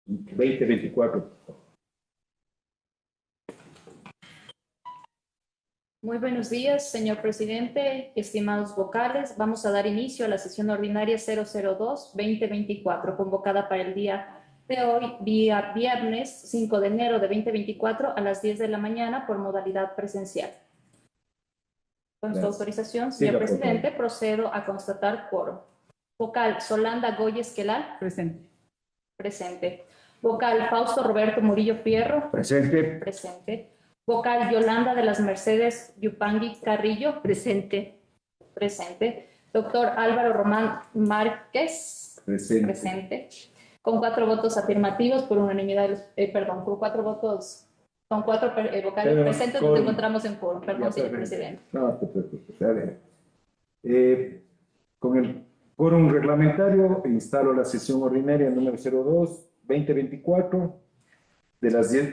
2024. Muy buenos días, señor presidente, estimados vocales. Vamos a dar inicio a la sesión ordinaria 002-2024, convocada para el día de hoy, día viernes 5 de enero de 2024 a las 10 de la mañana por modalidad presencial. Con su autorización, señor presidente, procedo a constatar quórum. Vocal Solanda Goyes Quelal. Presente. Presente. Vocal Fausto Roberto Murillo Fierro. Presente. Presente. Vocal Yolanda de las Mercedes Yupangui Carrillo. Presente. Presente. Doctor Álvaro Román Márquez. Presente. Presente. Con 4 votos afirmativos por unanimidad, por 4 votos, con 4 vocales presentes, nos encontramos en quórum. Perdón, señor presidente. No te preocupes. A ver. Con el quórum reglamentario, instalo la sesión ordinaria número 02-2024 de las 10,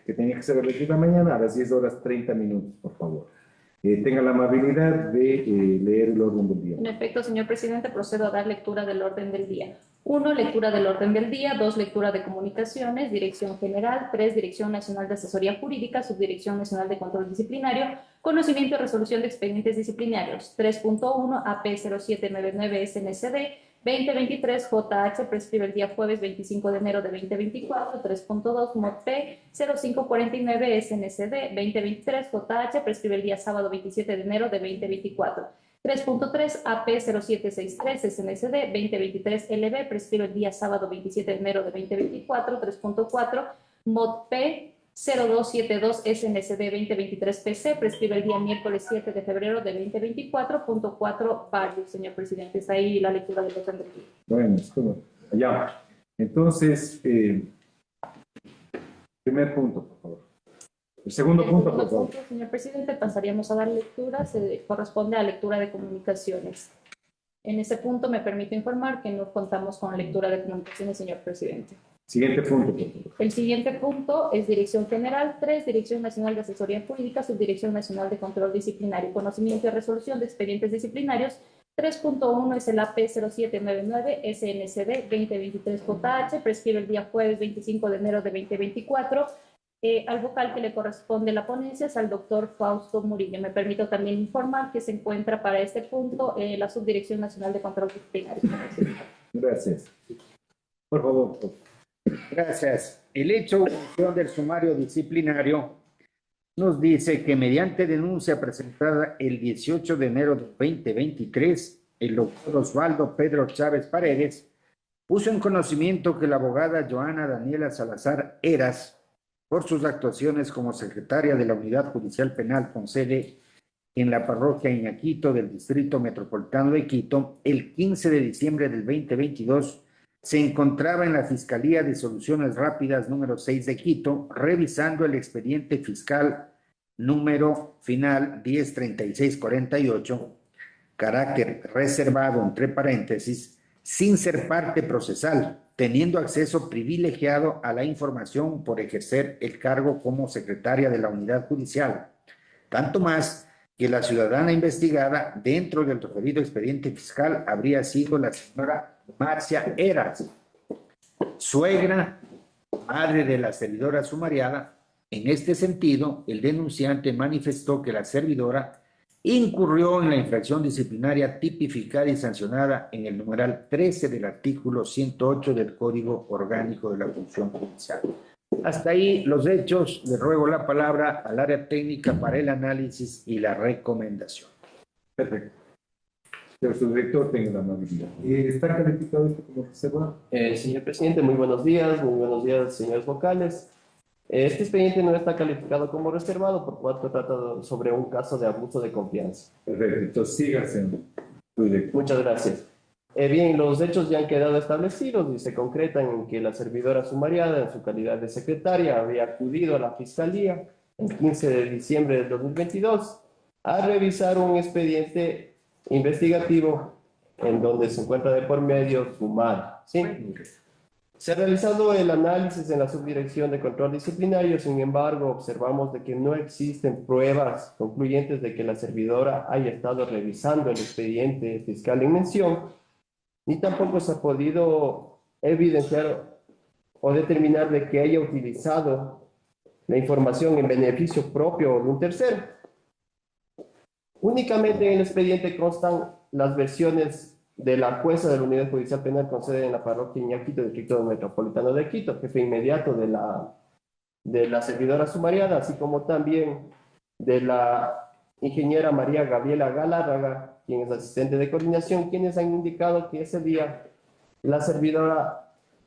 que tenía que ser a las 10 de la mañana a las 10 horas 30 minutos, por favor. Tenga la amabilidad de leer el orden del día. En efecto, señor presidente, procedo a dar lectura del orden del día. 1, lectura del orden del día. 2, lectura de comunicaciones, Dirección General. 3, Dirección Nacional de Asesoría Jurídica, Subdirección Nacional de Control Disciplinario, Conocimiento y Resolución de Expedientes Disciplinarios. 3.1, AP 0799 SNCD 2023 JH, prescribe el día jueves 25 de enero de 2024. 3.2, MOP 0549 SNCD 2023 JH, prescribe el día sábado 27 de enero de 2024. 3.3, AP 0763 SNCD 2023 LB, prescribe el día sábado 27 de enero de 2024. 3.4, MOP 0272 SNCD 2023 PC, prescribe el día miércoles 7 de febrero de 2024.4 varios, señor presidente. Está ahí la lectura del orden del día. Bueno, estuvo allá. Entonces, primer punto, por favor. El segundo punto, por favor. Señor presidente, pasaríamos a dar lectura, corresponde a lectura de comunicaciones. En ese punto me permito informar que no contamos con lectura de comunicaciones, señor presidente. Siguiente punto, por favor. El siguiente punto es Dirección General. 3, Dirección Nacional de Asesoría Jurídica, Subdirección Nacional de Control Disciplinario, Conocimiento y Resolución de Expedientes Disciplinarios. 3.1 es el AP 0799 SNCD 2023 JH, prescribe el día jueves 25 de enero de 2024. Al vocal que le corresponde la ponencia es al doctor Fausto Murillo. Me permito también informar que se encuentra para este punto la Subdirección Nacional de Control Disciplinario. Gracias. Por favor. Gracias. El hecho de omisión del sumario disciplinario nos dice que mediante denuncia presentada el 18 de enero de 2023, el doctor Osvaldo Pedro Chávez Paredes puso en conocimiento que la abogada Joana Daniela Salazar Heras, por sus actuaciones como secretaria de la Unidad Judicial Penal con sede en la parroquia Iñaquito del Distrito Metropolitano de Quito, el 15 de diciembre del 2022, se encontraba en la Fiscalía de Soluciones Rápidas número 6 de Quito, revisando el expediente fiscal número final 103648, carácter reservado entre paréntesis, sin ser parte procesal, teniendo acceso privilegiado a la información por ejercer el cargo como secretaria de la unidad judicial. Tanto más que la ciudadana investigada dentro del referido expediente fiscal habría sido la señora Marcia Heras, suegra, madre de la servidora sumariada. En este sentido, el denunciante manifestó que la servidora incurrió en la infracción disciplinaria tipificada y sancionada en el numeral 13 del artículo 108 del Código Orgánico de la Función Judicial. Hasta ahí los hechos. Le ruego la palabra al área técnica para el análisis y la recomendación. Perfecto. Pero su director tenga la amabilidad. ¿Está calificado esto como reserva? Señor presidente, muy buenos días, señores vocales. Este expediente no está calificado como reservado por cuanto trata sobre un caso de abuso de confianza. Perfecto, entonces sígase, su director. Muchas gracias. Bien, los hechos ya han quedado establecidos y se concretan en que la servidora sumariada, en su calidad de secretaria, había acudido a la Fiscalía el 15 de diciembre del 2022 a revisar un expediente investigativo en donde se encuentra de por medio sumario. ¿Sí? Se ha realizado el análisis en la Subdirección de Control Disciplinario, sin embargo, observamos de que no existen pruebas concluyentes de que la servidora haya estado revisando el expediente fiscal en mención, ni tampoco se ha podido evidenciar o determinar de que haya utilizado la información en beneficio propio o de un tercero. Únicamente en el expediente constan las versiones de la jueza de la Unidad Judicial Penal con sede en la parroquia Iñaquito, Distrito Metropolitano de Quito, jefe inmediato de la servidora sumariada, así como también de la ingeniera María Gabriela Galárraga, quien es asistente de coordinación, quienes han indicado que ese día la servidora,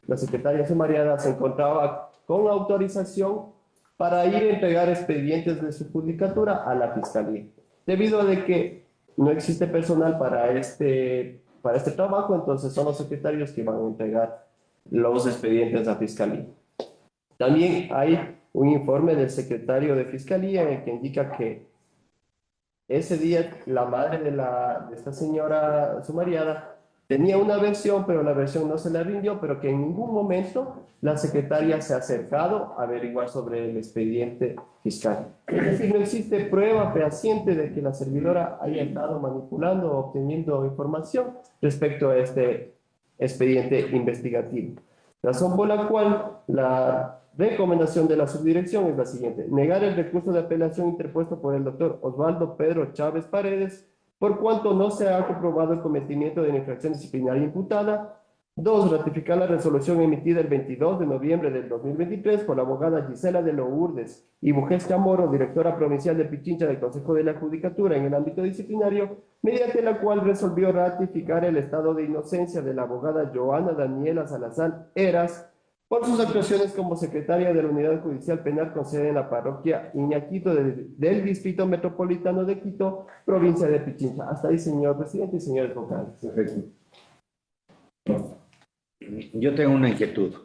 la secretaria sumariada, se encontraba con autorización para ir a entregar expedientes de su judicatura a la Fiscalía. Debido a de que no existe personal para este trabajo, entonces son los secretarios que van a entregar los expedientes a Fiscalía. También hay un informe del secretario de Fiscalía en el que indica que ese día la madre de esta señora sumariada tenía una versión, pero la versión no se le rindió, pero que en ningún momento la secretaria se ha acercado a averiguar sobre el expediente fiscal. Es decir, no existe prueba fehaciente de que la servidora haya estado manipulando o obteniendo información respecto a este expediente investigativo. Razón por la cual la recomendación de la subdirección es la siguiente: negar el recurso de apelación interpuesto por el doctor Osvaldo Pedro Chávez Paredes, por cuanto no se ha comprobado el cometimiento de la infracción disciplinaria imputada. 2. Ratificar la resolución emitida el 22 de noviembre del 2023 por la abogada Gisela de Lourdes y Bujés Chamorro, directora provincial de Pichincha del Consejo de la Judicatura en el ámbito disciplinario, mediante la cual resolvió ratificar el estado de inocencia de la abogada Joana Daniela Salazar Eras por sus actuaciones como secretaria de la Unidad Judicial Penal con sede en la parroquia Iñaquito del Distrito Metropolitano de Quito, provincia de Pichincha. Hasta ahí, señor presidente y señores vocales. Perfecto. Yo tengo una inquietud.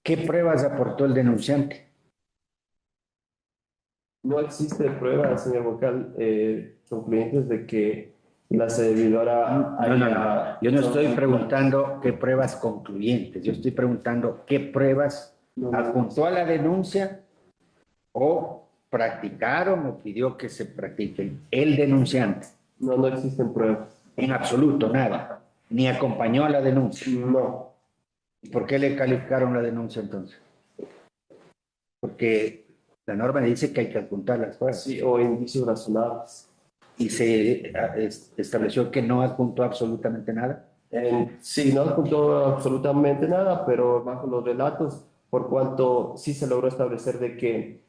¿Qué pruebas aportó el denunciante? No existe prueba, señor vocal, concluyentes de que la servidora haya... Yo no estoy preguntando qué pruebas concluyentes. Yo estoy preguntando qué pruebas adjuntó a la denuncia o practicaron o pidió que se practiquen el denunciante. No existen pruebas. En absoluto, nada. Ni acompañó a la denuncia. No. ¿Y por qué le calificaron la denuncia entonces? Porque la norma dice que hay que adjuntar las pruebas. Sí, o indicios razonables. Y se estableció que no adjuntó absolutamente nada. Sí, no adjuntó absolutamente nada, pero bajo los relatos, por cuanto sí se logró establecer de que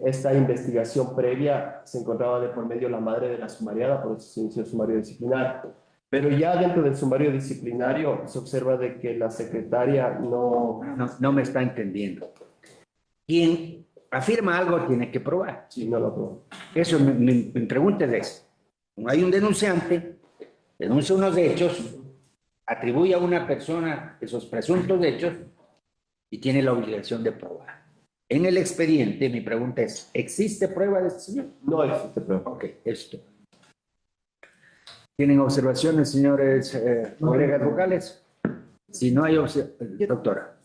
esta investigación previa se encontraba de por medio la madre de la sumariada, por eso se inició el sumario disciplinario. Pero ya dentro del sumario disciplinario se observa de que la secretaria No me está entendiendo. Quien afirma algo tiene que probar. Sí, no lo probó. Eso, mi pregunta es eso. Hay un denunciante, denuncia unos hechos, atribuye a una persona esos presuntos hechos y tiene la obligación de probar. En el expediente, mi pregunta es, ¿existe prueba de este señor? No existe prueba. Ok, esto. ¿Tienen observaciones, señores colegas vocales? Si no hay observaciones, doctora.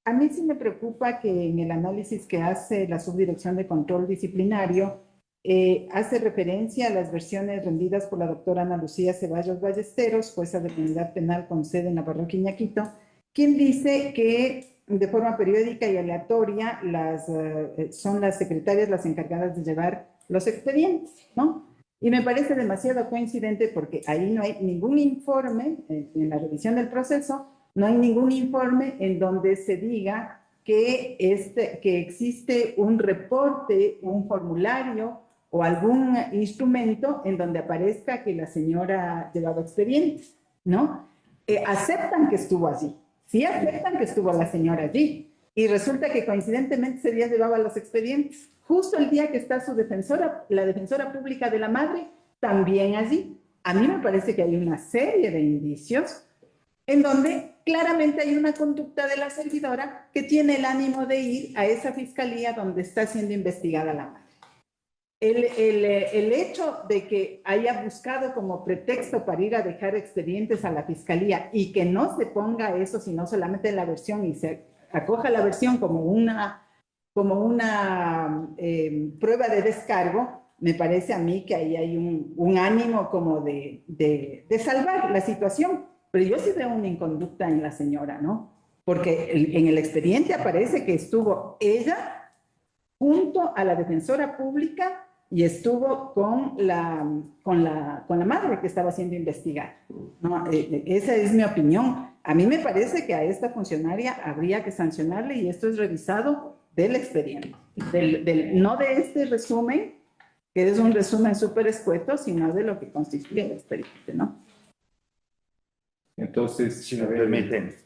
A mí sí me preocupa que en el análisis que hace la Subdirección de Control Disciplinario hace referencia a las versiones rendidas por la doctora Ana Lucía Ceballos Ballesteros, jueza de la Unidad Penal con sede en la parroquia Iñaquito, quien dice que de forma periódica y aleatoria son las secretarias las encargadas de llevar los expedientes, ¿no? Y me parece demasiado coincidente porque ahí no hay ningún informe, en la revisión del proceso, no hay ningún informe en donde se diga que existe un reporte, un formulario o algún instrumento en donde aparezca que la señora llevaba expedientes, ¿no? Aceptan que estuvo allí, sí aceptan que estuvo la señora allí, y resulta que coincidentemente ese día llevaba los expedientes, justo el día que está su defensora, la defensora pública de la madre, también allí. A mí me parece que hay una serie de indicios en donde claramente hay una conducta de la servidora que tiene el ánimo de ir a esa fiscalía donde está siendo investigada la madre. El hecho de que haya buscado como pretexto para ir a dejar expedientes a la fiscalía y que no se ponga eso, sino solamente la versión y se acoja la versión como una prueba de descargo, me parece a mí que ahí hay un ánimo como de salvar la situación. Pero yo sí veo una inconducta en la señora, ¿no? porque en el expediente aparece que estuvo ella junto a la defensora pública y estuvo con la madre que estaba siendo investigada, ¿no? Esa es mi opinión. A mí me parece que a esta funcionaria habría que sancionarle y esto es revisado del expediente, no de este resumen, que es un resumen súper escueto, sino de lo que constituye el expediente, ¿no? Entonces, Si me permiten,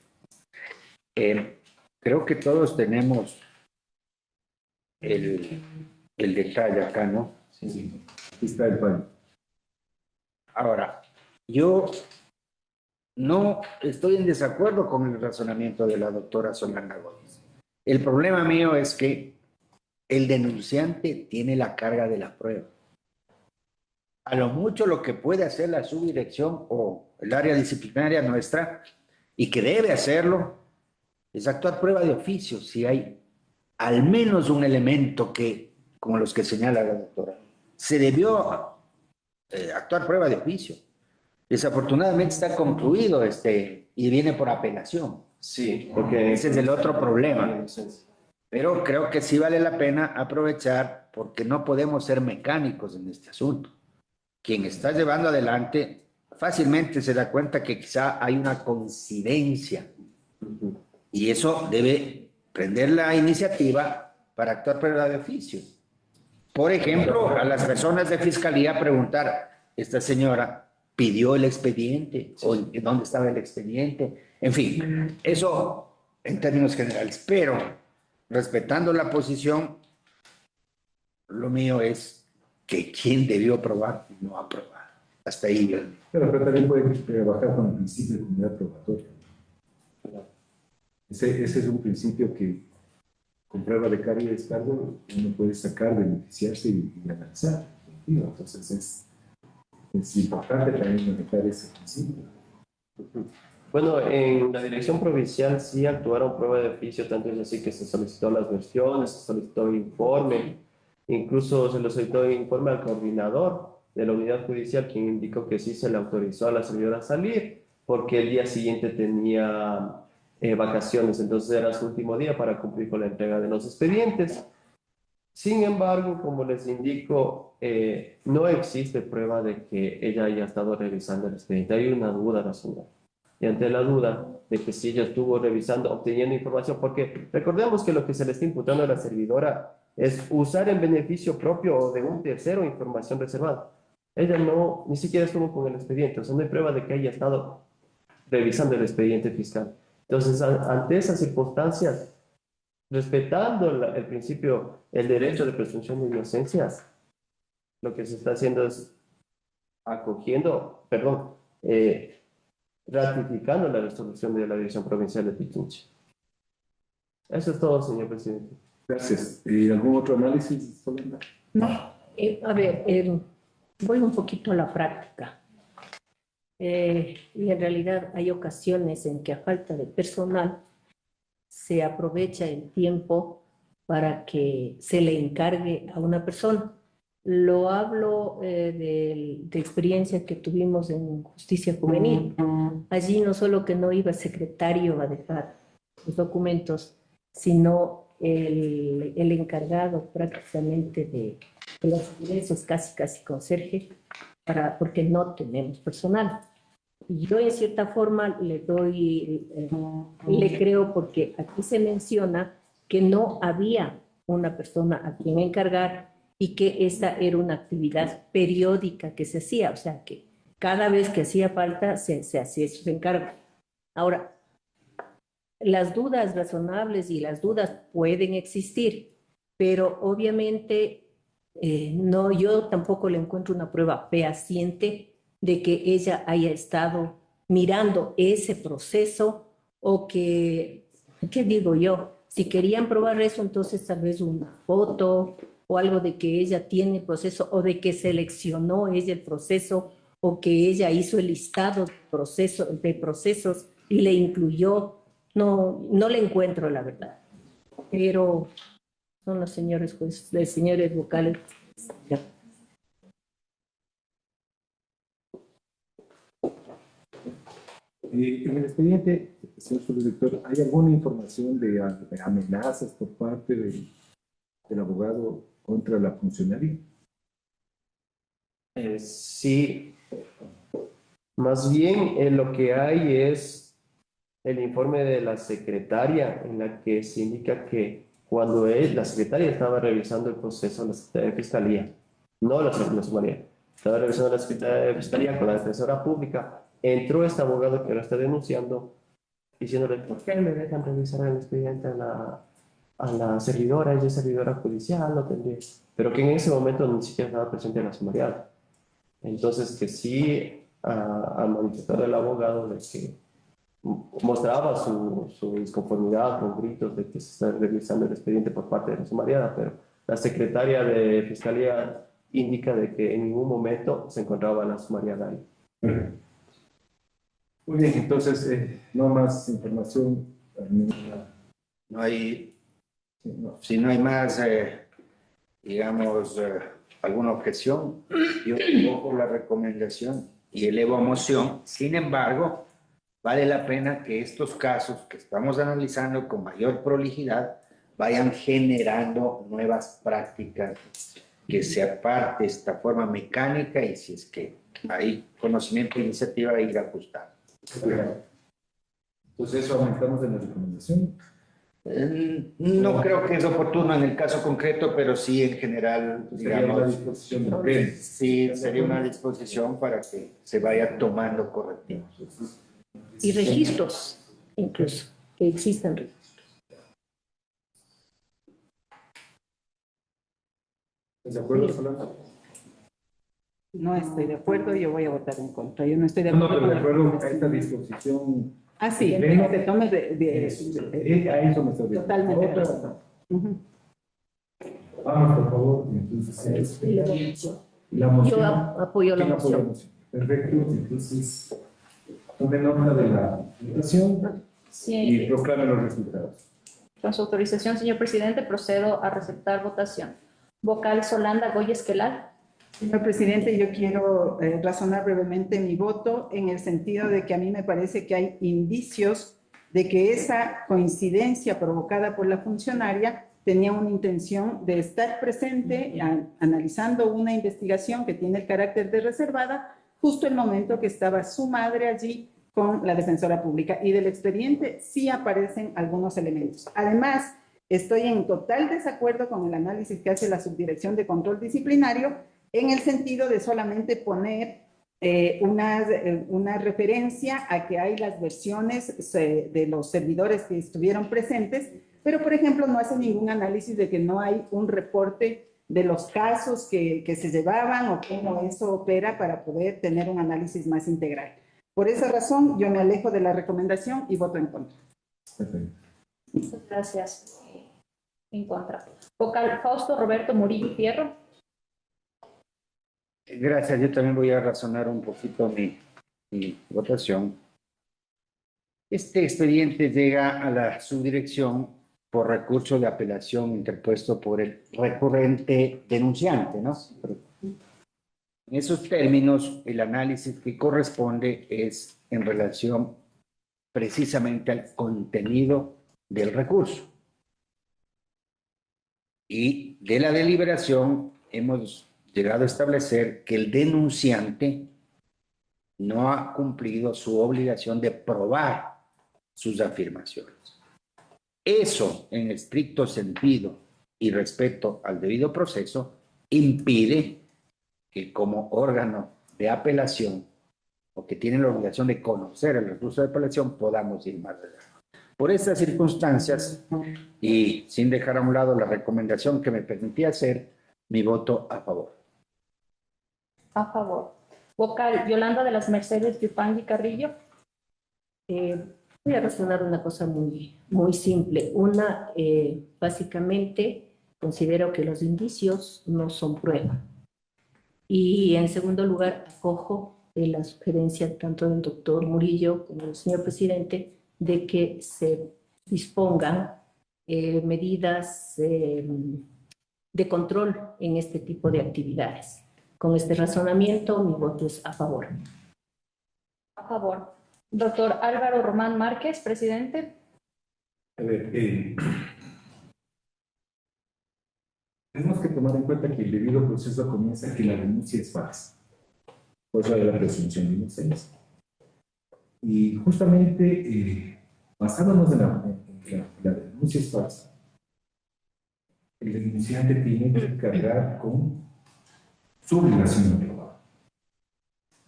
creo que todos tenemos el detalle acá, ¿no? sí, sí. Aquí está el pan. Ahora, yo no estoy en desacuerdo con el razonamiento de la doctora Solana Gómez. El problema mío es que el denunciante tiene la carga de la prueba. A lo mucho lo que puede hacer la subdirección o el área disciplinaria nuestra, y que debe hacerlo, es actuar prueba de oficio, si hay al menos un elemento que, como los que señala la doctora, se debió actuar prueba de oficio. Desafortunadamente está concluido y viene por apelación. Sí, porque Ese es el otro problema. Pero creo que sí vale la pena aprovechar porque no podemos ser mecánicos en este asunto. Quien está llevando adelante fácilmente se da cuenta que quizá hay una coincidencia y eso debe prender la iniciativa para actuar prueba de oficio. Por ejemplo, a las personas de fiscalía preguntar, esta señora pidió el expediente o dónde estaba el expediente, en fin, eso en términos generales, pero respetando la posición, lo mío es que quien debió aprobar no aprobó. Hasta ahí yo. Pero también puede trabajar con el principio de comunidad probatoria. Ese es un principio que con prueba de carga y descargo uno puede sacar, beneficiarse y analizar. Entonces es importante también manejar ese principio. Bueno, en la dirección provincial sí actuaron prueba de oficio, tanto es así que se solicitó las versiones, se solicitó informe, incluso se le solicitó informe al coordinador de la unidad judicial, quien indicó que sí se le autorizó a la servidora a salir, porque el día siguiente tenía vacaciones, entonces era su último día para cumplir con la entrega de los expedientes. Sin embargo, como les indico, no existe prueba de que ella haya estado revisando el expediente. Hay una duda razonable. Y ante la duda de que si ella estuvo revisando, obteniendo información, porque recordemos que lo que se le está imputando a la servidora es usar en beneficio propio o de un tercero información reservada. Ella no, ni siquiera estuvo con el expediente, o sea, no hay prueba de que haya estado revisando el expediente fiscal. Entonces, ante esas circunstancias, respetando el principio, el derecho de presunción de inocencia, lo que se está haciendo es ratificando la resolución de la Dirección Provincial de Pichincha. Eso es todo, señor presidente. Gracias. ¿Algún otro análisis, Solenda? No. A ver, voy un poquito a la práctica. Y en realidad hay ocasiones en que a falta de personal se aprovecha el tiempo para que se le encargue a una persona. Lo hablo de experiencia que tuvimos en Justicia Juvenil. Allí no solo que no iba el secretario a dejar los documentos, sino el encargado prácticamente de los ingresos, casi conserje, porque no tenemos personal. Y yo en cierta forma le creo porque aquí se menciona que no había una persona a quien encargar y que esta era una actividad periódica que se hacía, o sea que cada vez que hacía falta se hacía ese encargo. Ahora, las dudas razonables y las dudas pueden existir, pero obviamente no, yo tampoco le encuentro una prueba fehaciente de que ella haya estado mirando ese proceso o que, ¿qué digo yo? Si querían probar eso, entonces tal vez una foto o algo de que ella tiene el proceso o de que seleccionó ella el proceso o que ella hizo el listado de procesos y le incluyó. No le encuentro la verdad, pero son los señores jueces, los señores vocales. En el expediente señor subdirector, ¿hay alguna información de amenazas por parte del abogado contra la funcionaria? Sí, más bien lo que hay es el informe de la secretaria en la que se indica que cuando la secretaria estaba revisando el proceso, la secretaria de Fiscalía, no la Sumaría, estaba revisando la secretaria de Fiscalía con la defensora pública, entró este abogado que ahora está denunciando, diciéndole, ¿por qué me dejan revisar el expediente a la servidora? Ella es servidora judicial, no tendría. Pero que en ese momento ni siquiera estaba presente la sumarial. Entonces, que sí ha manifestado el abogado de que mostraba su disconformidad con gritos de que se está revisando el expediente por parte de la sumariada, pero la secretaria de Fiscalía indica de que en ningún momento se encontraba la sumariada ahí. Muy bien, entonces, no más información. No hay, No. si no hay más, digamos, alguna objeción, yo cojo la recomendación y elevo a moción. Sin embargo, vale la pena que estos casos que estamos analizando con mayor prolijidad vayan generando nuevas prácticas, que se aparte esta forma mecánica y si es que hay conocimiento e iniciativa, ir ajustando. Entonces, eso aumentamos en la recomendación. No creo que es oportuno en el caso concreto, pero sí en general, Sería una digamos, disposición del pleno. sí sería una disposición para que se vaya tomando correctivos. Y registros, incluso, que existan registros. ¿Estás de acuerdo, Solano? No estoy de acuerdo, yo voy a votar en contra. Yo no estoy de No, acuerdo. pero de con la acuerdo a esta disposición. Ah, sí, Pleno. que se tome A eso me estoy refiriendo. totalmente. de Otra. acuerdo. Ujú. Vamos, por favor. Entonces, la Yo moción. apoyo la ¿Quién apoya moción. Perfecto. Entonces, tome nota de la votación y Sí, proclame los resultados. con su autorización, señor presidente, procedo a receptar votación. Vocal Solanda Goya Esquelal. Señor presidente, yo quiero razonar brevemente mi voto en el sentido de que a mí me parece que hay indicios de que esa coincidencia provocada por la funcionaria tenía una intención de estar presente analizando una investigación que tiene el carácter de reservada justo el momento que estaba su madre allí con la defensora pública. Y del expediente sí aparecen algunos elementos. Además, estoy en total desacuerdo con el análisis que hace la Subdirección de Control Disciplinario en el sentido de solamente poner una referencia a que hay las versiones de los servidores que estuvieron presentes, pero por ejemplo no hace ningún análisis de que no hay un reporte de los casos que se llevaban o cómo eso opera para poder tener un análisis más integral. Por esa razón yo me alejo de la recomendación y voto en contra. Perfecto. Muchas gracias. En contra. Vocal Fausto Roberto Murillo Fierro. Gracias, yo también voy a razonar un poquito mi votación. Este expediente llega a la subdirección por recurso de apelación interpuesto por el recurrente denunciante, ¿no? En esos términos, el análisis que corresponde es en relación precisamente al contenido del recurso. Y de la deliberación hemos llegado a establecer que el denunciante no ha cumplido su obligación de probar sus afirmaciones. Eso, en estricto sentido y respeto al debido proceso, impide que como órgano de apelación o que tiene la obligación de conocer el recurso de apelación podamos ir más allá. Por estas circunstancias y sin dejar a un lado la recomendación que me permitía hacer, mi voto a favor. A favor. Vocal Yolanda de las Mercedes Yupangui Carrillo. Voy a razonar una cosa muy, muy simple. Básicamente, considero que los indicios no son prueba. Y en segundo lugar, acojo la sugerencia tanto del doctor Murillo como del señor presidente de que se dispongan medidas de control en este tipo de actividades. Con este razonamiento, mi voto es a favor. A favor. Doctor Álvaro Román Márquez, presidente. A ver, tenemos que tomar en cuenta que el debido proceso comienza que la denuncia es falsa. Por eso hay la presunción de inocencia. Y justamente, basándonos en la denuncia es falsa, el denunciante tiene que cargar con su obligación de trabajo.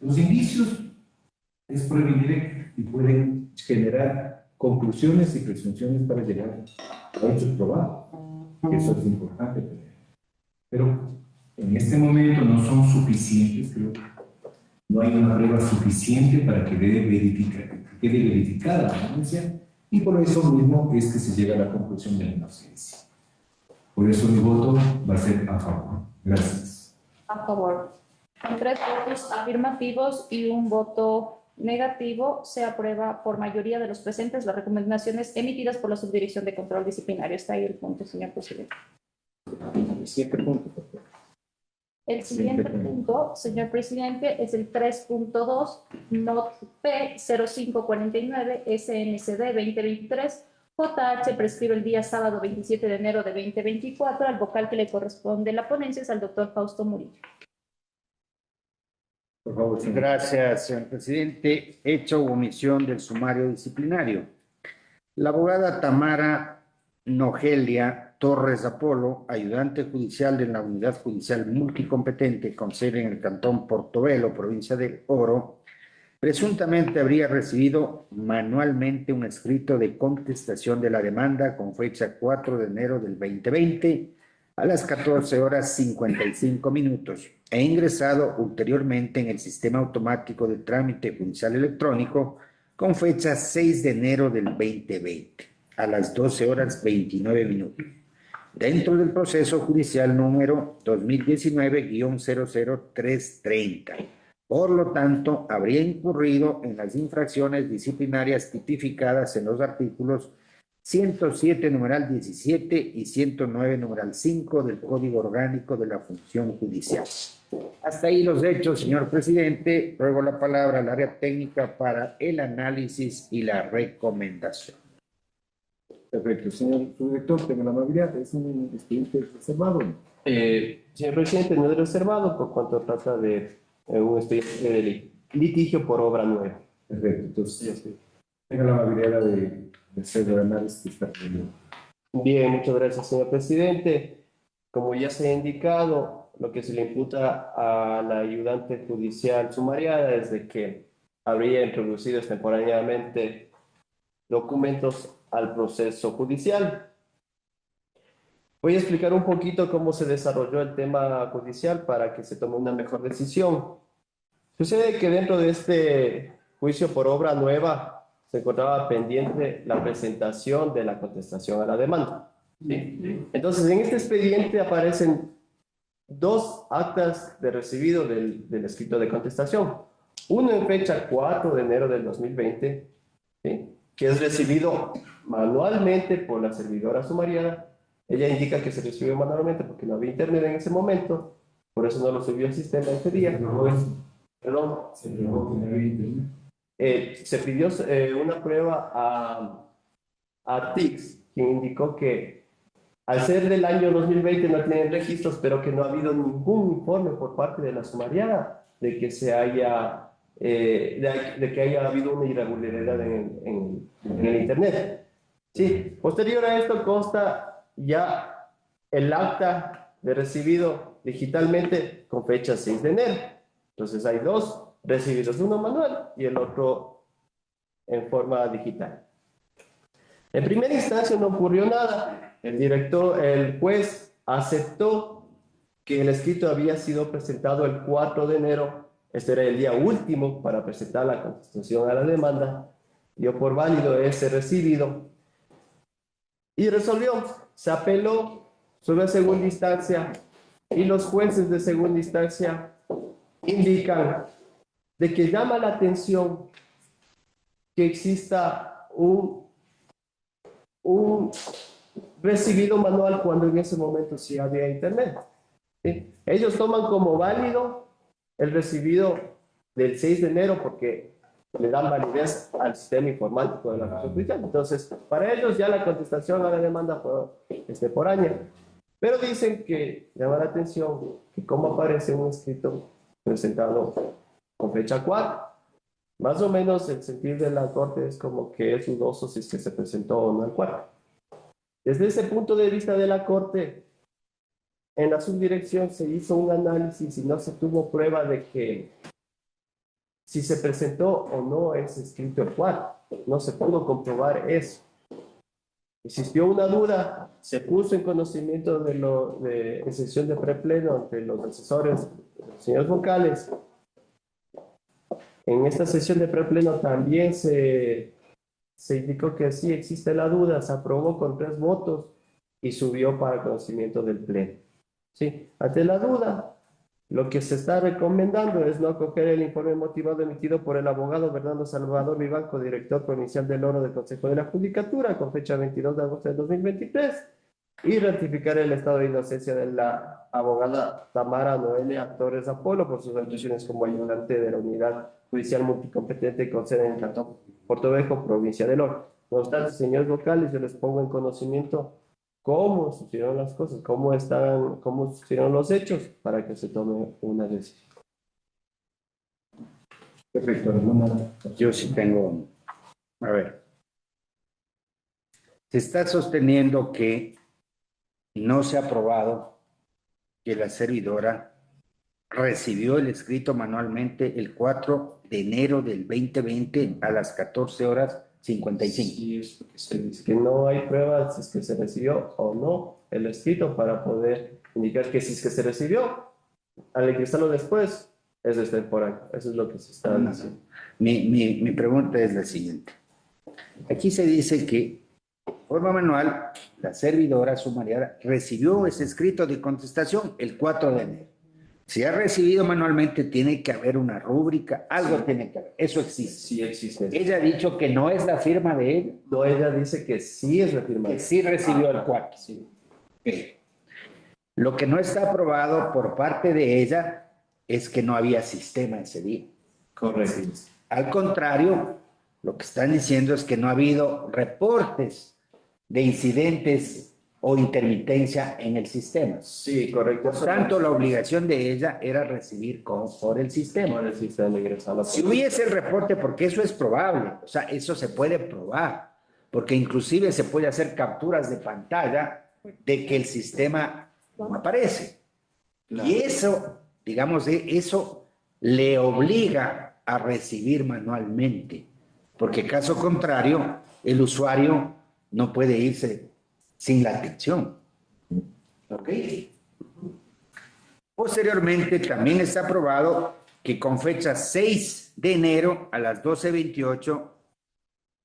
Los indicios es prueba indirecta y pueden generar conclusiones y presunciones para llegar a hechos probados, que eso es importante tener. Pero en este momento no son suficientes, creo que no hay una prueba suficiente para que quede verificada la denuncia, y por eso mismo es que se llega a la conclusión de la inocencia. Por eso mi voto va a ser a favor. Gracias. A favor. Con 3 votos afirmativos y un voto negativo, se aprueba por mayoría de los presentes las recomendaciones emitidas por la Subdirección de Control Disciplinario. Está ahí el punto, señor presidente. El siguiente punto, por favor. El siguiente punto, señor presidente, es el 3.2, NOT P 0549 SNCD 2023. JH prescribe el día sábado 27 de enero de 2024. Al vocal que le corresponde la ponencia es al doctor Fausto Murillo. Por favor, señor. Gracias, señor presidente. Hecho u omisión del sumario disciplinario. La abogada Tamara Nogelia Torres Apolo, ayudante judicial de la Unidad Judicial Multicompetente con sede en el Cantón Portobelo, provincia del Oro, presuntamente habría recibido manualmente un escrito de contestación de la demanda con fecha 4 de enero del 2020 a las 14 horas 55 minutos e ingresado ulteriormente en el Sistema Automático de Trámite Judicial Electrónico con fecha 6 de enero del 2020 a las 12 horas 29 minutos, dentro del proceso judicial número 2019-00330. Por lo tanto, habría incurrido en las infracciones disciplinarias tipificadas en los artículos 107, numeral 17 y 109, numeral 5 del Código Orgánico de la Función Judicial. Hasta ahí los hechos, señor presidente. Ruego la palabra al área técnica para el análisis y la recomendación. Perfecto. Señor subdirector, tengo la amabilidad. ¿Es un expediente reservado? Señor presidente, no es reservado por cuanto trata de un expediente de litigio por obra nueva. Perfecto. Entonces, tenga la amabilidad de hacer el análisis que está pidiendo. Bien, muchas gracias, señor presidente. Como ya se ha indicado, lo que se le imputa a la ayudante judicial sumariada es de que habría introducido extemporáneamente documentos al proceso judicial. Voy a explicar un poquito cómo se desarrolló el tema judicial para que se tome una mejor decisión. Sucede que dentro de este juicio por obra nueva se encontraba pendiente la presentación de la contestación a la demanda. ¿Sí? Entonces, en este expediente aparecen 2 actas de recibido del escrito de contestación. Uno en fecha 4 de enero del 2020, ¿sí?, que es recibido manualmente por la servidora sumariada. Ella indica que se recibió manualmente porque no había internet en ese momento, por eso no lo subió al sistema ese día. Perdón. Se probó que no había internet. Se pidió una prueba a TICS, quien indicó que al ser del año 2020 no tienen registros, pero que no ha habido ningún informe por parte de la sumariada de que se haya de que haya habido una irregularidad en el internet. Sí, posterior a esto consta ya el acta de recibido digitalmente con fecha 6 de enero. Entonces hay 2 recibidos, uno manual y el otro en forma digital. En primera instancia no ocurrió nada. El juez aceptó que el escrito había sido presentado el 4 de enero. Este era el día último para presentar la contestación a la demanda. Dio por válido ese recibido y resolvió. Se apeló sobre segunda instancia y los jueces de segunda instancia indican de que llama la atención que exista un recibido manual cuando en ese momento sí había internet. ¿Sí? Ellos toman como válido el recibido del 6 de enero porque le dan validez al sistema informático de la función judicial. Entonces, para ellos ya la contestación a la demanda fue por año. Pero dicen que llama la atención que como aparece un escrito presentado con fecha 4, más o menos el sentir de la Corte es como que es dudoso si es que se presentó o no el 4. Desde ese punto de vista de la Corte, en la subdirección se hizo un análisis y no se tuvo prueba de que si se presentó o no ese escrito el 4. No se pudo comprobar eso. Existió una duda, se puso en conocimiento en sesión de prepleno ante los asesores, los señores vocales. En esta sesión de prepleno también se indicó que sí existe la duda, se aprobó con 3 votos y subió para conocimiento del pleno. Sí, ante la duda, lo que se está recomendando es no acoger el informe motivado emitido por el abogado Bernardo Salvador Vivanco, director provincial del Oro del Consejo de la Judicatura, con fecha 22 de agosto de 2023, y ratificar el estado de inocencia de la abogada Tamara Noelia Torres Apolo por sus actuaciones como ayudante de la unidad judicial multicompetente con sede en el Cantón Portoviejo, provincia del Oro. No obstante, señores vocales, yo les pongo en conocimiento cómo sucedieron las cosas, cómo sucedieron los hechos, para que se tome una decisión. Perfecto, ¿alguna? Yo sí tengo, a ver, se está sosteniendo que no se ha probado que la servidora recibió el escrito manualmente el 4 de enero del 2020 a las 14:55. Sí, es porque se dice que no hay pruebas si es que se recibió o no el escrito para poder indicar que si es que se recibió, al ingresarlo después, es extemporáneo. Eso es lo que se está diciendo. Mi pregunta es la siguiente. Aquí se dice que de forma manual la servidora sumariada recibió ese escrito de contestación el 4 de enero. Si ha recibido manualmente, tiene que haber una rúbrica, algo tiene que haber. Eso existe. Sí existe. Ella ha dicho que no es la firma de él. No, ella dice que sí es la firma. Que sí recibió el 4. Sí. Lo que no está aprobado por parte de ella es que no había sistema ese día. Correcto. Al contrario, lo que están diciendo es que no ha habido reportes de incidentes o intermitencia en el sistema. Sí, correcto. Por tanto, la obligación de ella era recibir por el sistema. Por el sistema ingresado. Si hubiese el reporte, porque eso es probable, o sea, eso se puede probar, porque inclusive se puede hacer capturas de pantalla de que el sistema no aparece. Claro. Y eso, digamos, eso le obliga a recibir manualmente, porque caso contrario, el usuario no puede irse sin la atención. ¿Ok? Posteriormente, también está aprobado que con fecha 6 de enero a las 12:28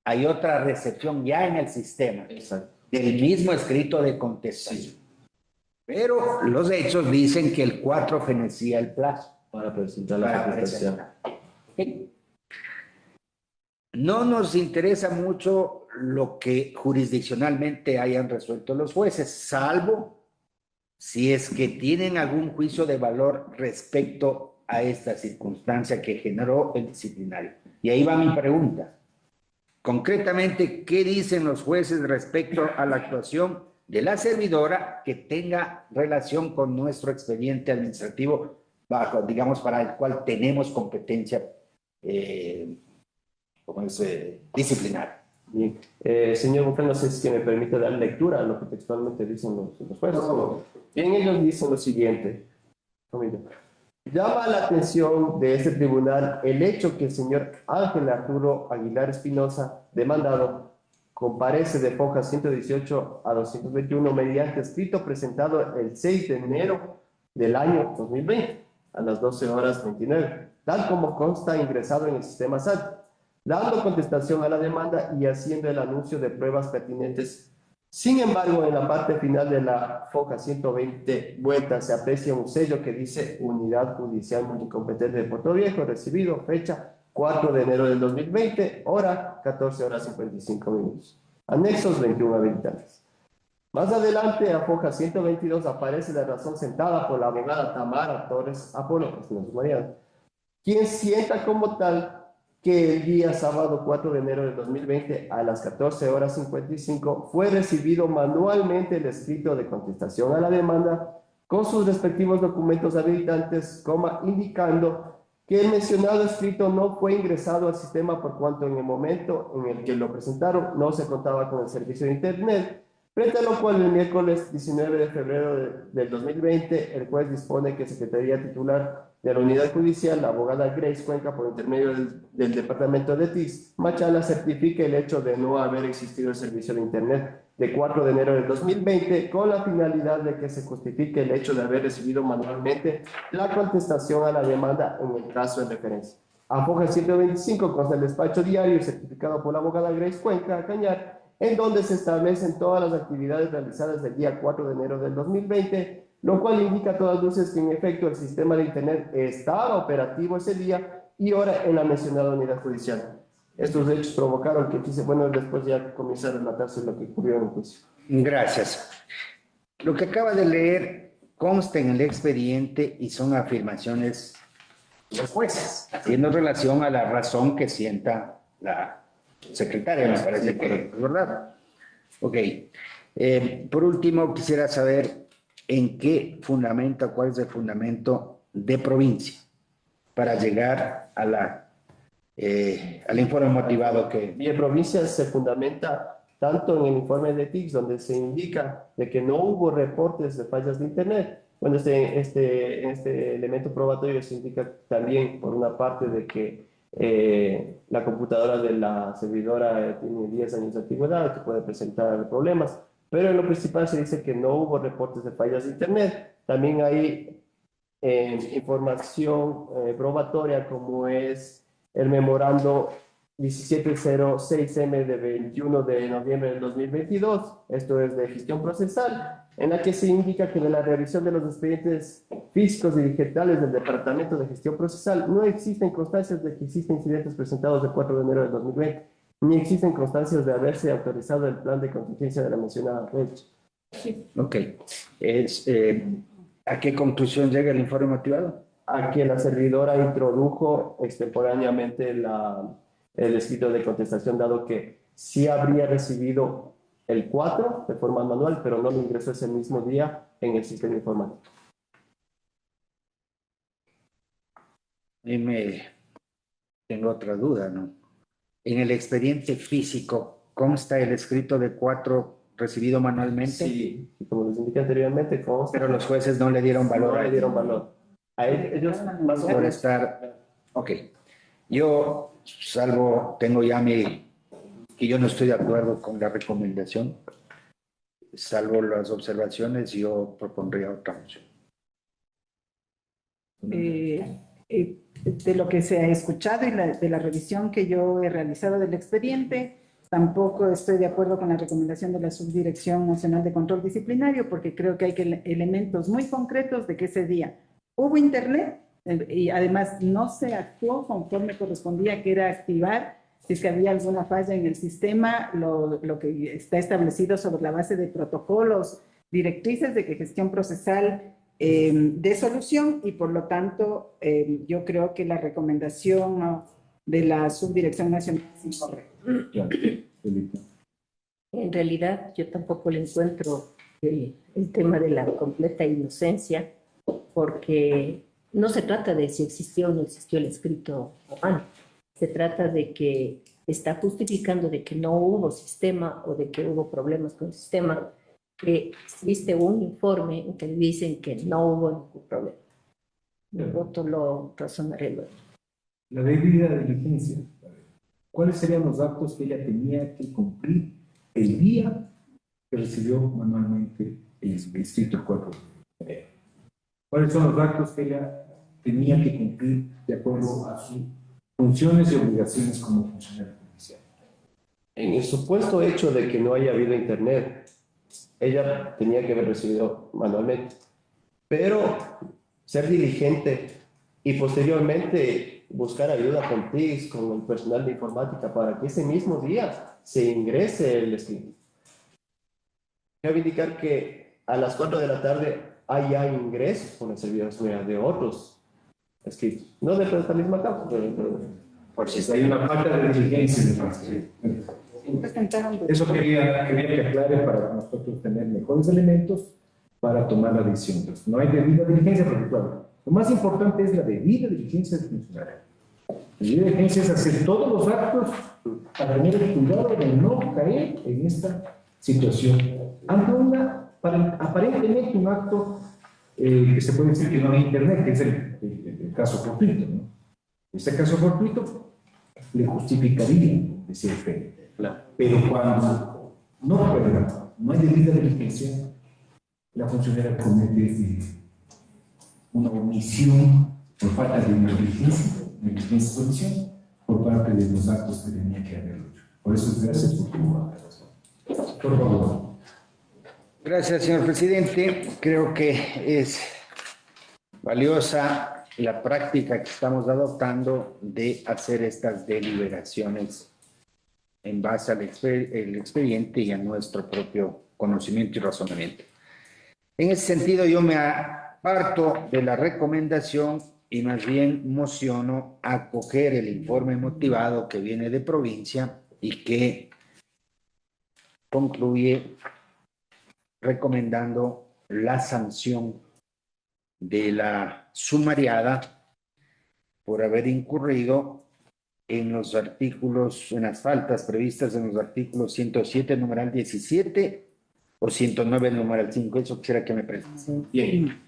hay otra recepción ya en el sistema. Exacto. Del mismo escrito de contestación. Sí. Pero los hechos dicen que el 4 fenecía el plazo. Para presentar la contestación. No nos interesa mucho lo que jurisdiccionalmente hayan resuelto los jueces, salvo si es que tienen algún juicio de valor respecto a esta circunstancia que generó el disciplinario. Y ahí va mi pregunta. Concretamente, ¿qué dicen los jueces respecto a la actuación de la servidora que tenga relación con nuestro expediente administrativo, digamos, para el cual tenemos competencia disciplinaria? Bien. Señor vocal, no sé si me permite dar lectura a lo que textualmente dicen los jueces. Bien, ellos dicen lo siguiente. Llama la atención de este tribunal el hecho que el señor Ángel Arturo Aguilar Espinosa, demandado, comparece de foja 118 a 221 mediante escrito presentado el 6 de enero del año 2020 a las 12:29, tal como consta ingresado en el sistema SAT, dando contestación a la demanda y haciendo el anuncio de pruebas pertinentes. Sin embargo, en la parte final de la foja 120 vueltas se aprecia un sello que dice Unidad Judicial Multicompetente de Portoviejo, recibido fecha 4 de enero del 2020, hora 14:55. Anexos 21 habilitantes. Más adelante, a foja 122, aparece la razón sentada por la abogada Tamara Torres Apolo, quien sienta como tal que el día sábado 4 de enero de 2020 a las 14:55 fue recibido manualmente el escrito de contestación a la demanda con sus respectivos documentos habilitantes, indicando que el mencionado escrito no fue ingresado al sistema por cuanto en el momento en el que lo presentaron no se contaba con el servicio de Internet, frente a lo cual el miércoles 19 de febrero del 2020 el juez dispone que Secretaría Titular de la Unidad Judicial, la abogada Grace Cuenca, por intermedio del Departamento de TIC, Machala, certifique el hecho de no haber existido el servicio de Internet de 4 de enero del 2020 con la finalidad de que se justifique el hecho de haber recibido manualmente la contestación a la demanda en el caso de referencia. A foja 125 consta el despacho diario certificado por la abogada Grace Cuenca Cañar, en donde se establecen todas las actividades realizadas del día 4 de enero del 2020, lo cual indica a todas luces que en efecto el sistema de Internet estaba operativo ese día y hora en la mencionada unidad judicial. Estos hechos provocaron que, después ya comienza a relatarse lo que ocurrió en el juicio. Gracias. Lo que acaba de leer consta en el expediente y son afirmaciones de los jueces, haciendo relación a la razón que sienta la secretaria, me parece que es verdad. Ok. Por último, quisiera saber en qué fundamento, cuál es el fundamento de provincia para llegar a al informe motivado que... Y en provincia se fundamenta tanto en el informe de TICS, donde se indica de que no hubo reportes de fallas de Internet. Bueno, este elemento probatorio se indica también, por una parte, de que la computadora de la servidora tiene 10 años de antigüedad, que puede presentar problemas, pero en lo principal se dice que no hubo reportes de fallas de Internet. También hay información probatoria, como es el memorando 1706M de 21 de noviembre del 2022, esto es de gestión procesal, en la que se indica que de la revisión de los expedientes físicos y digitales del Departamento de Gestión Procesal no existen constancias de que existen incidentes presentados el 4 de enero de 2020, ni existen constancias de haberse autorizado el plan de contingencia de la mencionada fecha. Ok. ¿A qué conclusión llega el informe motivado? A que la servidora introdujo extemporáneamente el escrito de contestación, dado que sí habría recibido el 4 de forma manual, pero no lo ingresó ese mismo día en el sistema informático. Tengo otra duda, ¿no? En el expediente físico consta el escrito de 4 recibido manualmente. Sí, y como les indiqué anteriormente, consta. Pero los jueces no le dieron valor. No le dieron valor. A ellos más o Por menos. estar. Ok. Yo, tengo ya que yo no estoy de acuerdo con la recomendación, salvo las observaciones, yo propondría otra moción. De lo que se ha escuchado y de la revisión que yo he realizado del expediente, tampoco estoy de acuerdo con la recomendación de la Subdirección Nacional de Control Disciplinario, porque creo que hay elementos muy concretos de que ese día hubo Internet y además no se actuó conforme correspondía, que era activar si es que había alguna falla en el sistema, lo que está establecido sobre la base de protocolos, directrices de que gestión procesal de solución, y por lo tanto yo creo que la recomendación de la Subdirección Nacional es incorrecta. En realidad yo tampoco le encuentro el tema de la completa inocencia, porque no se trata de si existió o no existió el escrito humano, se trata de que está justificando de que no hubo sistema o de que hubo problemas con el sistema, que existe un informe en que dicen que no hubo ningún problema. Mi voto lo razonaré luego. La debida diligencia. ¿Cuáles serían los actos que ella tenía que cumplir el día que recibió manualmente el escrito el 4 de enero? ¿Cuáles son los actos que ella tenía que cumplir de acuerdo a sus funciones y obligaciones como funcionaria judicial? En el supuesto hecho de que no haya habido Internet, ella tenía que haber recibido manualmente, pero ser diligente y posteriormente buscar ayuda con TICS, con el personal de informática, para que ese mismo día se ingrese el escrito. Quiero indicar que a las 4 de la tarde hay ya ingresos con el servidor de otros escritos, no de esta misma causa, pero Por si Pues hay una falta de diligencia de Presentaron Eso quería que aclare para nosotros tener mejores elementos para tomar la decisión. Entonces, no hay debida diligencia, porque claro, lo más importante es la debida diligencia del funcionario. La debida diligencia es hacer todos los actos para tener el cuidado de no caer en esta situación. Ante aparentemente un acto que se puede decir que no hay internet, que es el caso fortuito, ¿no? Este caso fortuito le justificaría decir fe. Pero cuando no hay debida diligencia, la funcionaria comete una omisión por falta de negligencia solución por parte de los actos que tenía que haber hecho. Por eso, gracias por tu razón. Por favor. Gracias, señor presidente. Creo que es valiosa la práctica que estamos adoptando de hacer estas deliberaciones en base al expediente y a nuestro propio conocimiento y razonamiento. En ese sentido, yo me aparto de la recomendación y más bien mociono a acoger el informe motivado que viene de provincia y que concluye recomendando la sanción de la sumariada por haber incurrido en los artículos, en las faltas previstas en los artículos 107, numeral 17 o 109, numeral 5. Eso quisiera que me presenten. Bien,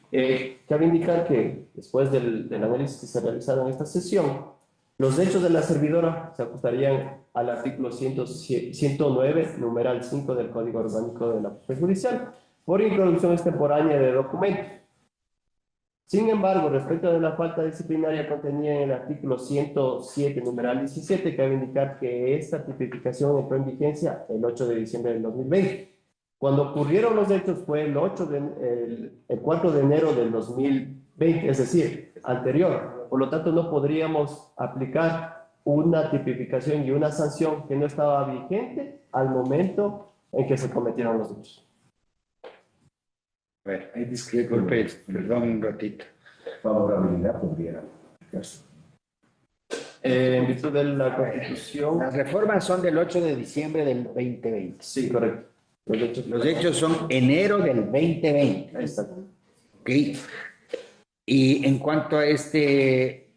cabe indicar que después del análisis que se ha realizado en esta sesión, los hechos de la servidora se ajustarían al artículo 109, numeral 5 del Código Orgánico de la Función Judicial, por introducción extemporánea de documentos. Sin embargo, respecto de la falta disciplinaria contenida en el artículo 107, numeral 17, cabe indicar que esta tipificación entró en vigencia el 8 de diciembre del 2020. Cuando ocurrieron los hechos fue el 4 de enero del 2020, es decir, anterior. Por lo tanto, no podríamos aplicar una tipificación y una sanción que no estaba vigente al momento en que se cometieron los hechos. A ver, ahí disculpe, perdón un ratito. Favorabilidad podría aplicarse. En virtud de la Constitución. Las reformas son del 8 de diciembre del 2020. Sí, correcto. Los hechos son enero del 2020. Exacto. Ok. Y en cuanto a este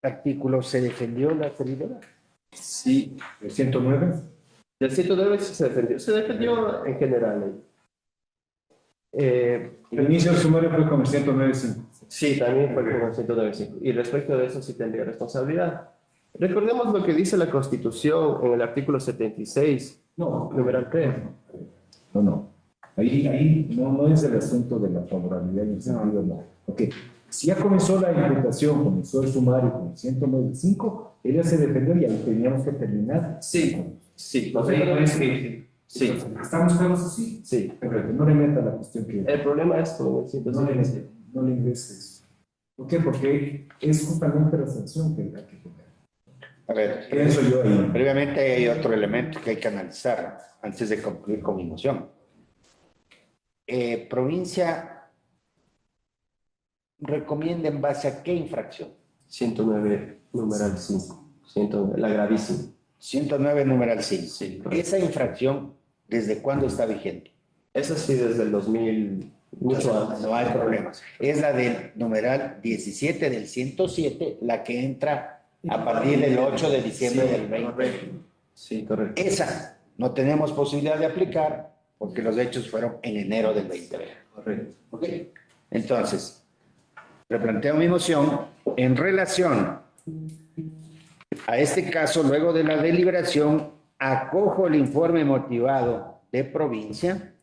artículo, ¿se defendió la servidora? Sí. ¿El 109? Del 109 sí se defendió. Se defendió en general. El inicio del sumario fue con el 109.5. Sí, también fue con el 195. Y respecto de eso sí tendría responsabilidad. Recordemos lo que dice la Constitución en el artículo 76, No, numeral 3. No. Ahí no es el asunto de la favorabilidad en el sentido no. Ok, si ya comenzó la imputación, comenzó el sumario con el 195, ella se defendió y ahí teníamos que terminar. Sí. Sí. ¿Estamos claros así? Sí. Perfecto, no le meta la cuestión que... El problema es con el 197. No le ingreses. ¿Por qué? Porque es justamente la sanción que hay que poner. A ver, Pienso yo ahí. previamente hay otro elemento que hay que analizar antes de concluir con mi moción. Provincia recomienda en base a qué infracción? 109, numeral 5. 109, la gravísima. 109, numeral 5. Sí. Esa infracción, ¿desde cuándo está vigente? Eso sí, desde el 2000, mucho antes. No hay problemas. Es la del numeral 17 del 107, la que entra a partir del 8 de diciembre del 2020. Sí, correcto. Esa no tenemos posibilidad de aplicar porque los hechos fueron en enero del 2020. Correcto. ¿Ok? Entonces, replanteo mi moción en relación a este caso. Luego de la deliberación, acojo el informe motivado de provincia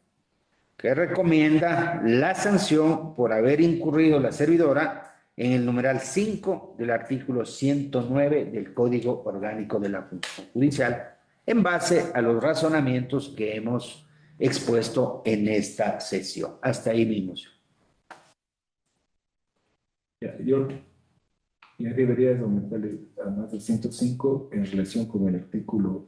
que recomienda la sanción por haber incurrido la servidora en el numeral 5 del artículo 109 del Código Orgánico de la Función Judicial, en base a los razonamientos que hemos expuesto en esta sesión. Hasta ahí mi moción. Yo ya debería aumentarle a más de 105 en relación con el artículo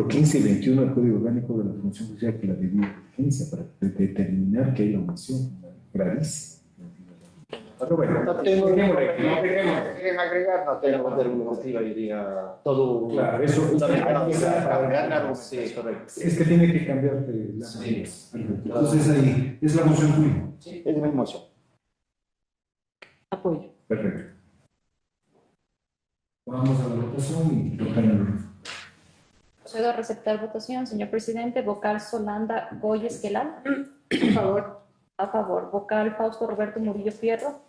15 y 21 del Código Orgánico de la Función Judicial, que la debida diligencia para determinar que hay la omisión gravísima. Pero bueno, No tengo dejémosle aquí. No quieren agregar, no Tengo tengo. determinativa iría todo un... Claro, eso una hay que ventaja para cambiar la ganar. Sí, correcto. Es que tiene que cambiar de la Sí. Perfecto. Entonces ahí es la moción tuya. Es mi moción. Apoyo. Perfecto. Vamos a la votación y tocan. Procedo a receptar votación. Señor presidente, vocal Solanda Goy Esquelal. A favor. A favor. Vocal Fausto Roberto Murillo Fierro.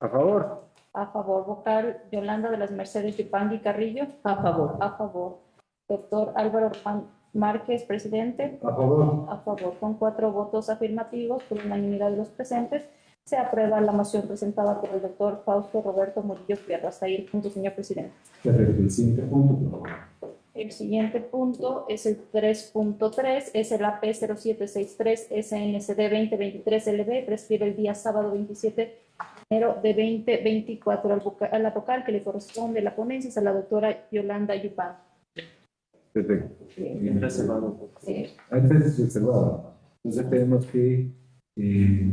A favor. A favor. Vocal Yolanda de las Mercedes Yupangui Carrillo. A favor. A favor. Doctor Álvaro Román Márquez, presidente. A favor. A favor. Con 4 votos afirmativos por unanimidad de los presentes, se aprueba la moción presentada por el doctor Fausto Roberto Murillo Fierro. Hasta ahí el punto, señor presidente. Perfecto. El siguiente punto, por favor. El siguiente punto es el 3.3, es el AP 0763 SNCD 2023 LB, prescribe el día sábado 27 de enero de 2024 a la vocal que le corresponde la ponencia es a la doctora Yolanda Yupán. Perfecto. Reservado. Sí. Antes es reservado. Entonces tenemos que,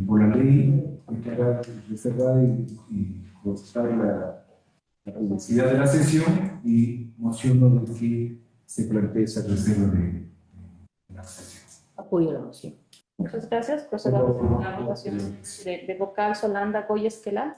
por la ley, declarar reservada y constar la publicidad de la sesión y mociono de que se plantee esa reserva de la sesión. Apoyo la moción. Muchas gracias. Procedo a la votación de vocal Solanda Goy Esquelal.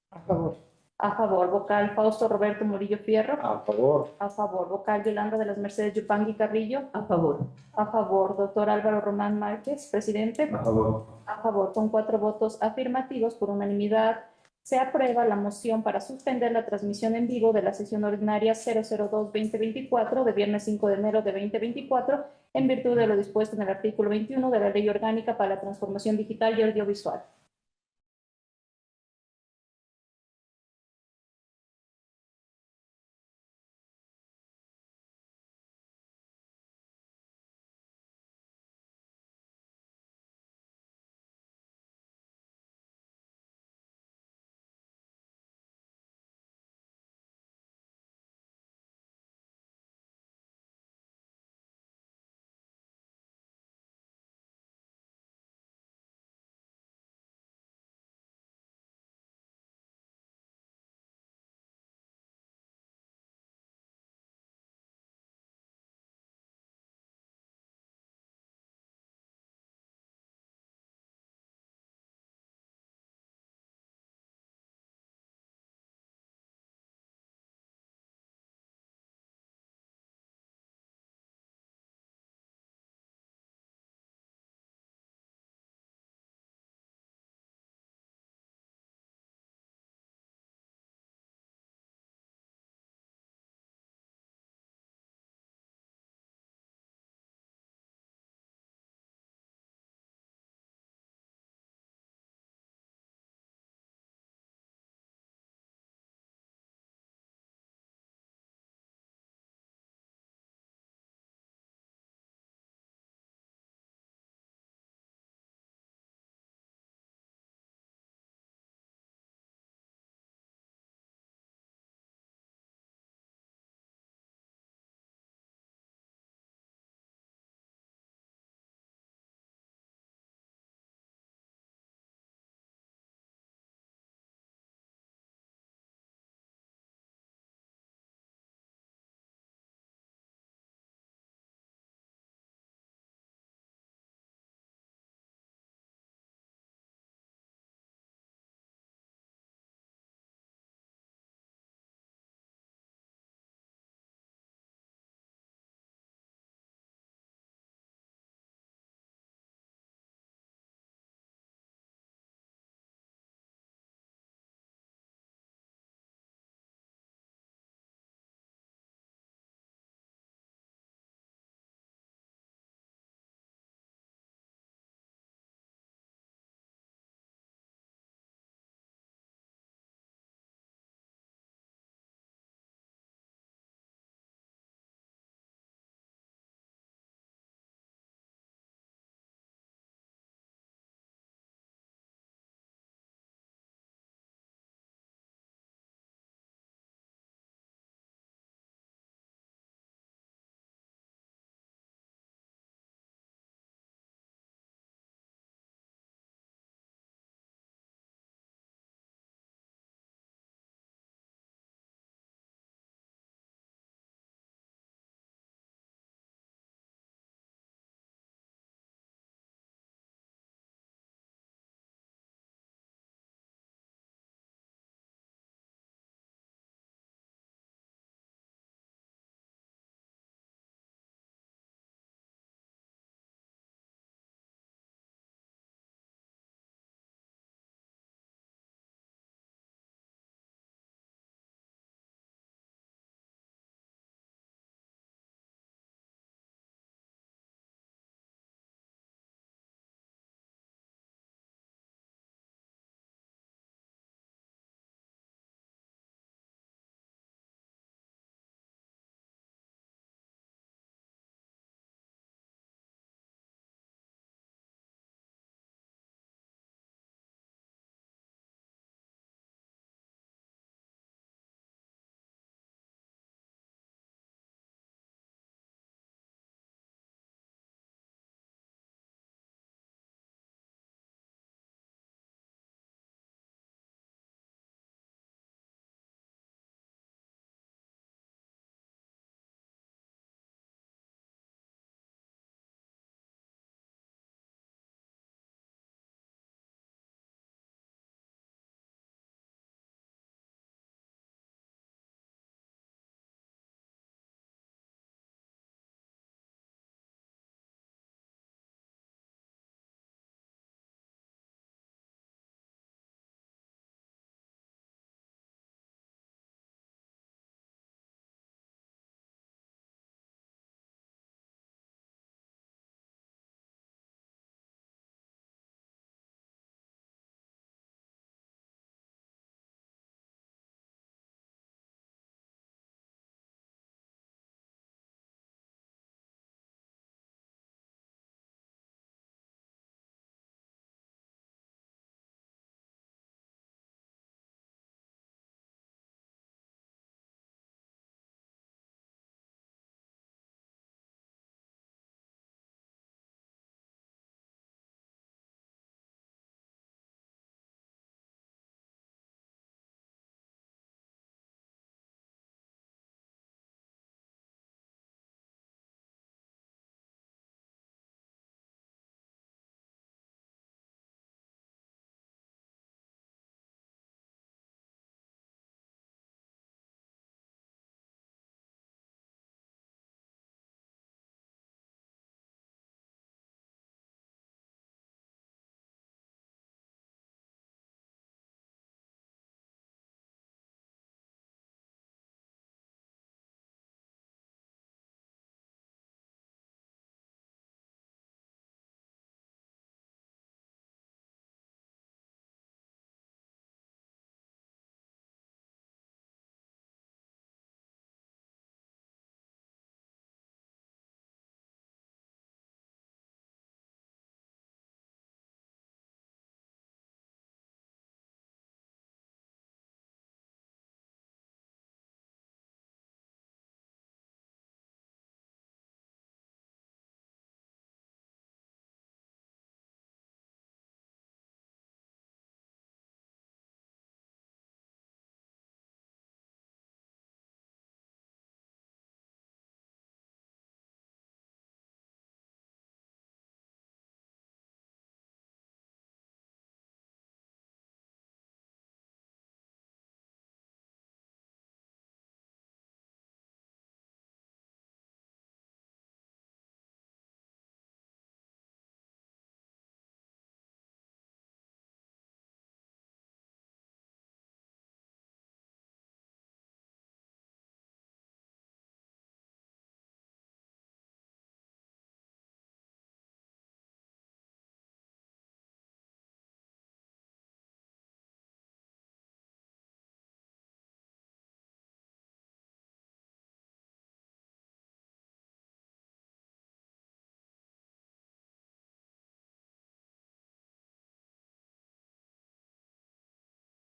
A favor. A favor. Vocal Fausto Roberto Murillo Fierro. A favor. A favor. Vocal Yolanda de las Mercedes Yupangui Carrillo. A favor. A favor. Doctor Álvaro Román Márquez, presidente. A favor. A favor, con 4 votos afirmativos por unanimidad, se aprueba la moción para suspender la transmisión en vivo de la sesión ordinaria 002-2024 de viernes 5 de enero de 2024 en virtud de lo dispuesto en el artículo 21 de la Ley Orgánica para la Transformación Digital y Audiovisual.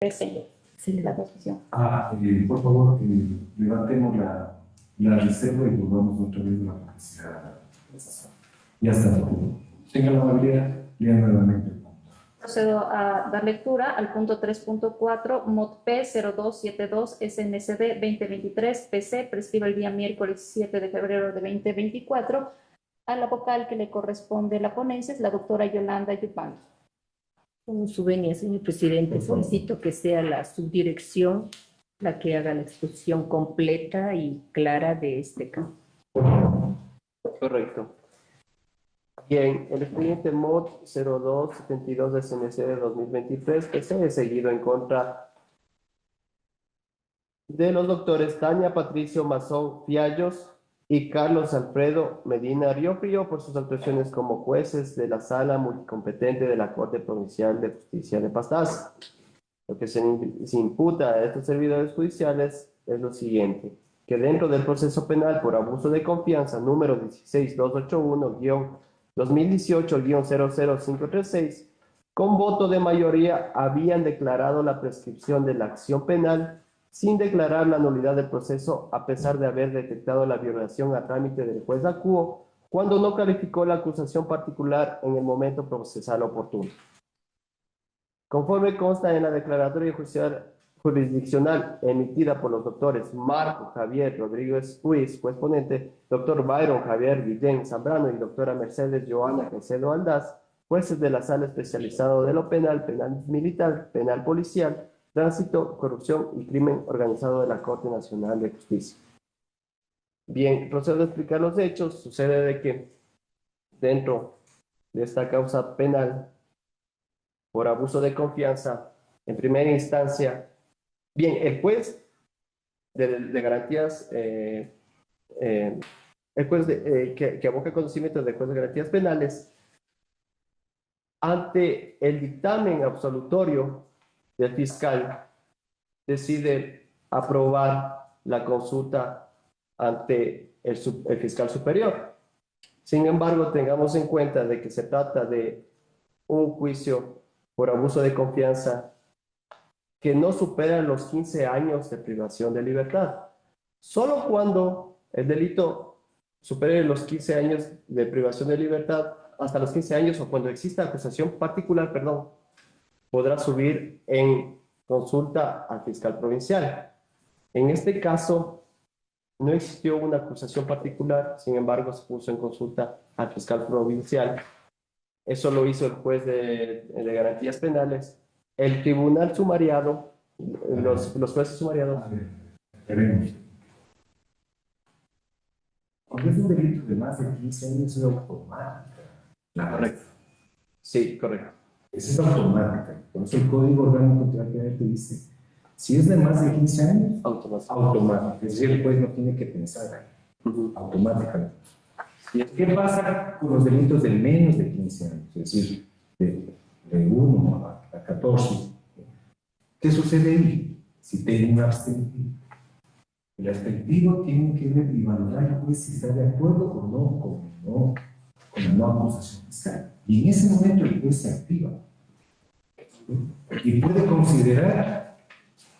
Presente. Se le La da. transmisión. Por favor, levantemos la reserva y volvamos otra vez a la publicidad. Ya está. Tengan la amabilidad, lean nuevamente el punto. Procedo a dar lectura al punto 3.4, MOD P 0272 SNCD 2023 PC, prescribe el día miércoles 7 de febrero de 2024. A la vocal que le corresponde la ponencia es la doctora Yolanda Yupanqui. Con su venia, señor presidente, Por favor. solicito que sea la subdirección la que haga la exposición completa y clara de este caso. Correcto. Bien, el expediente MOD 0272 de SNC de 2023 PC es seguido en contra de los doctores Tania Patricio Mazón Fiallos y Carlos Alfredo Medina Riofrío por sus actuaciones como jueces de la Sala Multicompetente de la Corte Provincial de Justicia de Pastaza. Lo que se imputa a estos servidores judiciales es lo siguiente: que dentro del proceso penal por abuso de confianza número 16281-2018-00536, con voto de mayoría habían declarado la prescripción de la acción penal sin declarar la nulidad del proceso, a pesar de haber detectado la violación a trámite del juez de acuo cuando no calificó la acusación particular en el momento procesal oportuno. Conforme consta en la declaratoria jurisdiccional emitida por los doctores Marco Javier Rodríguez Ruiz, juez ponente, doctor Byron Javier Guillén Zambrano y doctora Mercedes Joana Caicedo Aldaz, jueces de la Sala Especializada de lo Penal, Penal Militar, Penal Policial, Tránsito, Corrupción y Crimen Organizado de la Corte Nacional de Justicia. Bien, procedo a explicar los hechos. Sucede de que dentro de esta causa penal por abuso de confianza, en primera instancia, bien, el juez de garantías, el juez que aboca conocimiento del juez de garantías penales, ante el dictamen absolutorio del fiscal, decide aprobar la consulta ante el fiscal superior. Sin embargo, tengamos en cuenta de que se trata de un juicio por abuso de confianza que no supera los 15 años de privación de libertad. Solo cuando el delito supere los 15 años de privación de libertad, hasta los 15 años, o cuando exista acusación particular, podrá subir en consulta al fiscal provincial. En este caso, no existió una acusación particular, sin embargo, se puso en consulta al fiscal provincial. Eso lo hizo el juez de garantías penales. El tribunal sumariado, los jueces sumariados. A ver, veremos. Cuando es un delito de más de 15 años es automática. Correcto. Sí, correcto. Esa es automática. Entonces el Código Orgánico Contractual te dice, si es de más de 15 años, automática. Es decir, el juez no tiene que pensar automáticamente. ¿Qué pasa con los delitos de menos de 15 años? Es decir, de 1 a 14. ¿Qué sucede ahí? Si tengo un abstentivo. El abstentivo tiene que ver y valorar el juez si está de acuerdo o no con la no acusación fiscal. Y en ese momento el juez se activa. Y puede considerar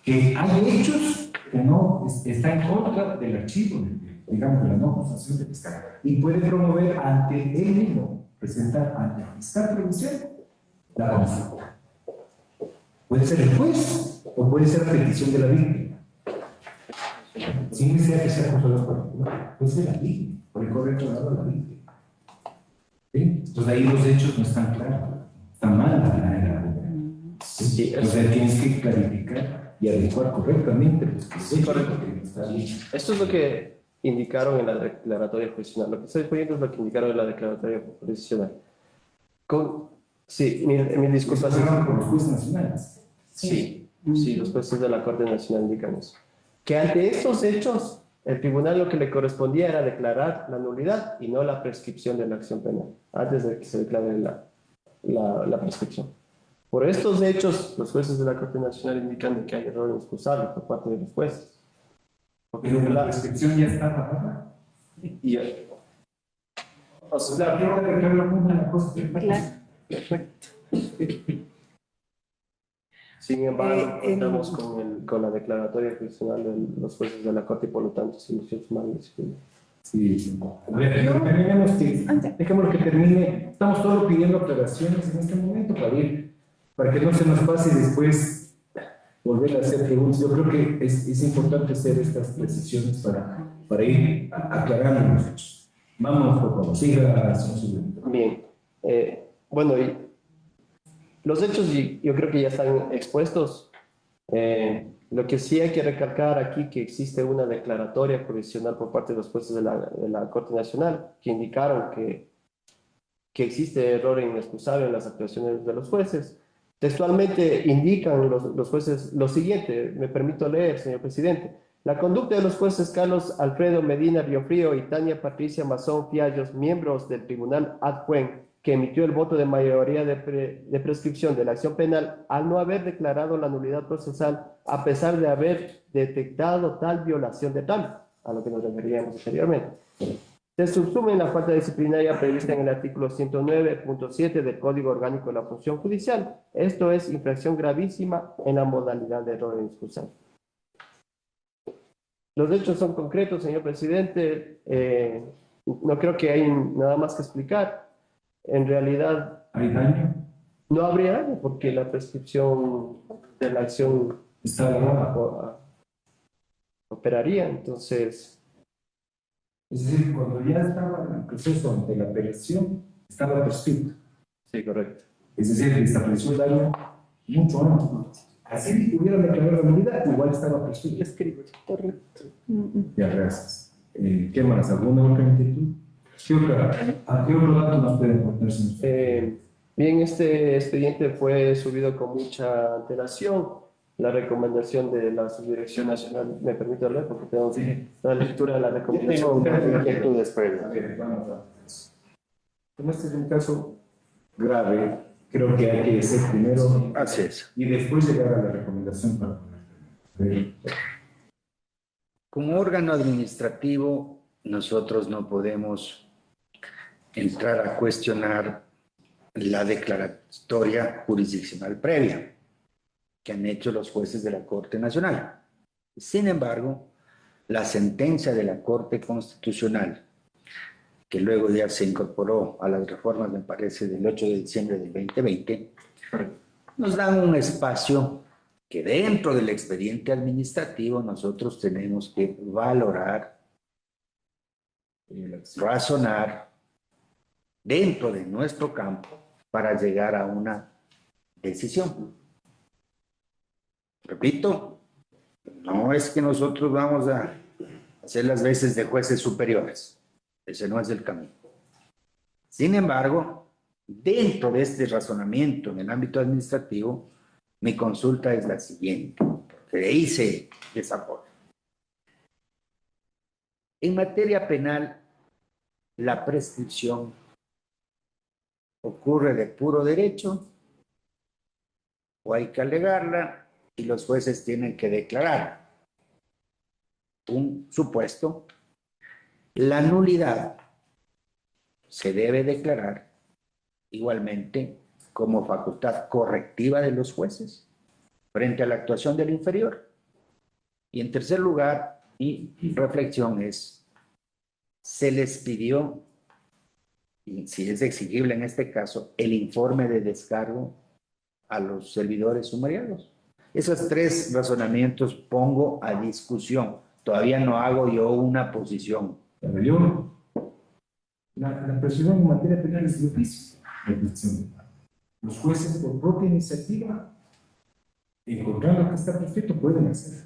que hay hechos que no están en contra del archivo, digamos, de la no acusación de fiscal. Y puede promover ante él mismo, presentar ante el fiscal provincial la consulta. Puede ser el juez o puede ser a petición de la víctima. Sin necesidad que sea acusador particular. Puede ser la víctima, por el correcto lado de la víctima. ¿Sí? Entonces ahí los hechos no están claros. Está mal la manera. Sí, o sea, tienes que clarificar y adecuar correctamente. Sí, correcto. Esto es lo que indicaron en la declaratoria jurisdiccional. Lo que estoy poniendo es lo que indicaron en la declaratoria jurisdiccional. Sí, mis disculpas. ¿Con los jueces nacionales? Sí, los jueces de la Corte Nacional indican eso. Que ante estos hechos, el tribunal lo que le correspondía era declarar la nulidad y no la prescripción de la acción penal, antes de que se declare la prescripción. Por estos hechos, los jueces de la Corte Nacional indican que hay error inexcusable por parte de los jueces. Porque la prescripción ya está pagada. Y, o sea, quiero declarar una cosa. Claro, perfecto. Sin embargo, en- contamos con la declaratoria jurisdiccional de los jueces de la Corte y por lo tanto, si los humanos. Sí, sí. A ver, dejémoslo que termine. Estamos todos pidiendo aclaraciones en este momento para que no se nos pase después volver a hacer preguntas. Yo creo que es importante hacer estas precisiones para ir aclarando los hechos. Vamos, por favor, siga, señor Silvio. Bien. Bueno, y los hechos yo creo que ya están expuestos. Lo que sí hay que recalcar aquí que existe una declaratoria provisional por parte de los jueces de la Corte Nacional que indicaron que existe error inexcusable en las actuaciones de los jueces. Textualmente indican los jueces lo siguiente, me permito leer, señor presidente. La conducta de los jueces Carlos Alfredo Medina Riofrío y Tania Patricia Mazón Fiallos, miembros del Tribunal Ad Juem, que emitió el voto de mayoría de prescripción de la acción penal, al no haber declarado la nulidad procesal, a pesar de haber detectado tal violación de tal, a lo que nos referíamos anteriormente. Se subsume la falta disciplinaria prevista en el artículo 109.7 del Código Orgánico de la Función Judicial. Esto es infracción gravísima en la modalidad de error inexcusable. Los hechos son concretos, señor presidente. No creo que hay nada más que explicar. En realidad, ¿Hay daño? no habría daño porque la prescripción de la acción Está grabado. operaría. Entonces, Es decir, cuando ya estaba el proceso ante la apelación, estaba prescrito. sí, correcto. Es decir, estableció el daño mucho antes. Así hubiera declarado la nulidad, igual estaba prescrito. Correcto. Ya, gracias. ¿Qué más? ¿Alguna otra inquietud? ¿A qué otro dato nos pueden contar, señor? Bien, este expediente fue subido con mucha antelación. La recomendación de la Subdirección Nacional, me permito leer porque tengo la lectura de la recomendación. Inquietudes previas. Vamos a eso. Como este es un caso grave, creo que hay que ser primero Así es. y después llegar a la recomendación para poner. Como órgano administrativo, nosotros no podemos entrar a cuestionar la declaratoria jurisdiccional previa que han hecho los jueces de la Corte Nacional. Sin embargo, la sentencia de la Corte Constitucional, que luego ya se incorporó a las reformas, me parece, del 8 de diciembre del 2020, nos dan un espacio que dentro del expediente administrativo nosotros tenemos que valorar, razonar dentro de nuestro campo para llegar a una decisión. Repito, no es que nosotros vamos a hacer las veces de jueces superiores. Ese no es el camino. Sin embargo, dentro de este razonamiento en el ámbito administrativo, mi consulta es la siguiente, porque de ahí se desarrolla. En materia penal, la prescripción ocurre de puro derecho o hay que alegarla y los jueces tienen que declarar un supuesto. La nulidad se debe declarar igualmente como facultad correctiva de los jueces frente a la actuación del inferior. Y en tercer lugar, mi reflexión es, se les pidió, y si es exigible en este caso, el informe de descargo a los servidores sumariados. Esos tres razonamientos pongo a discusión. Todavía no hago yo una posición. Pero yo, la presión en materia penal es de oficio. Los jueces, por propia iniciativa, encontrando que está perfecto, pueden hacer.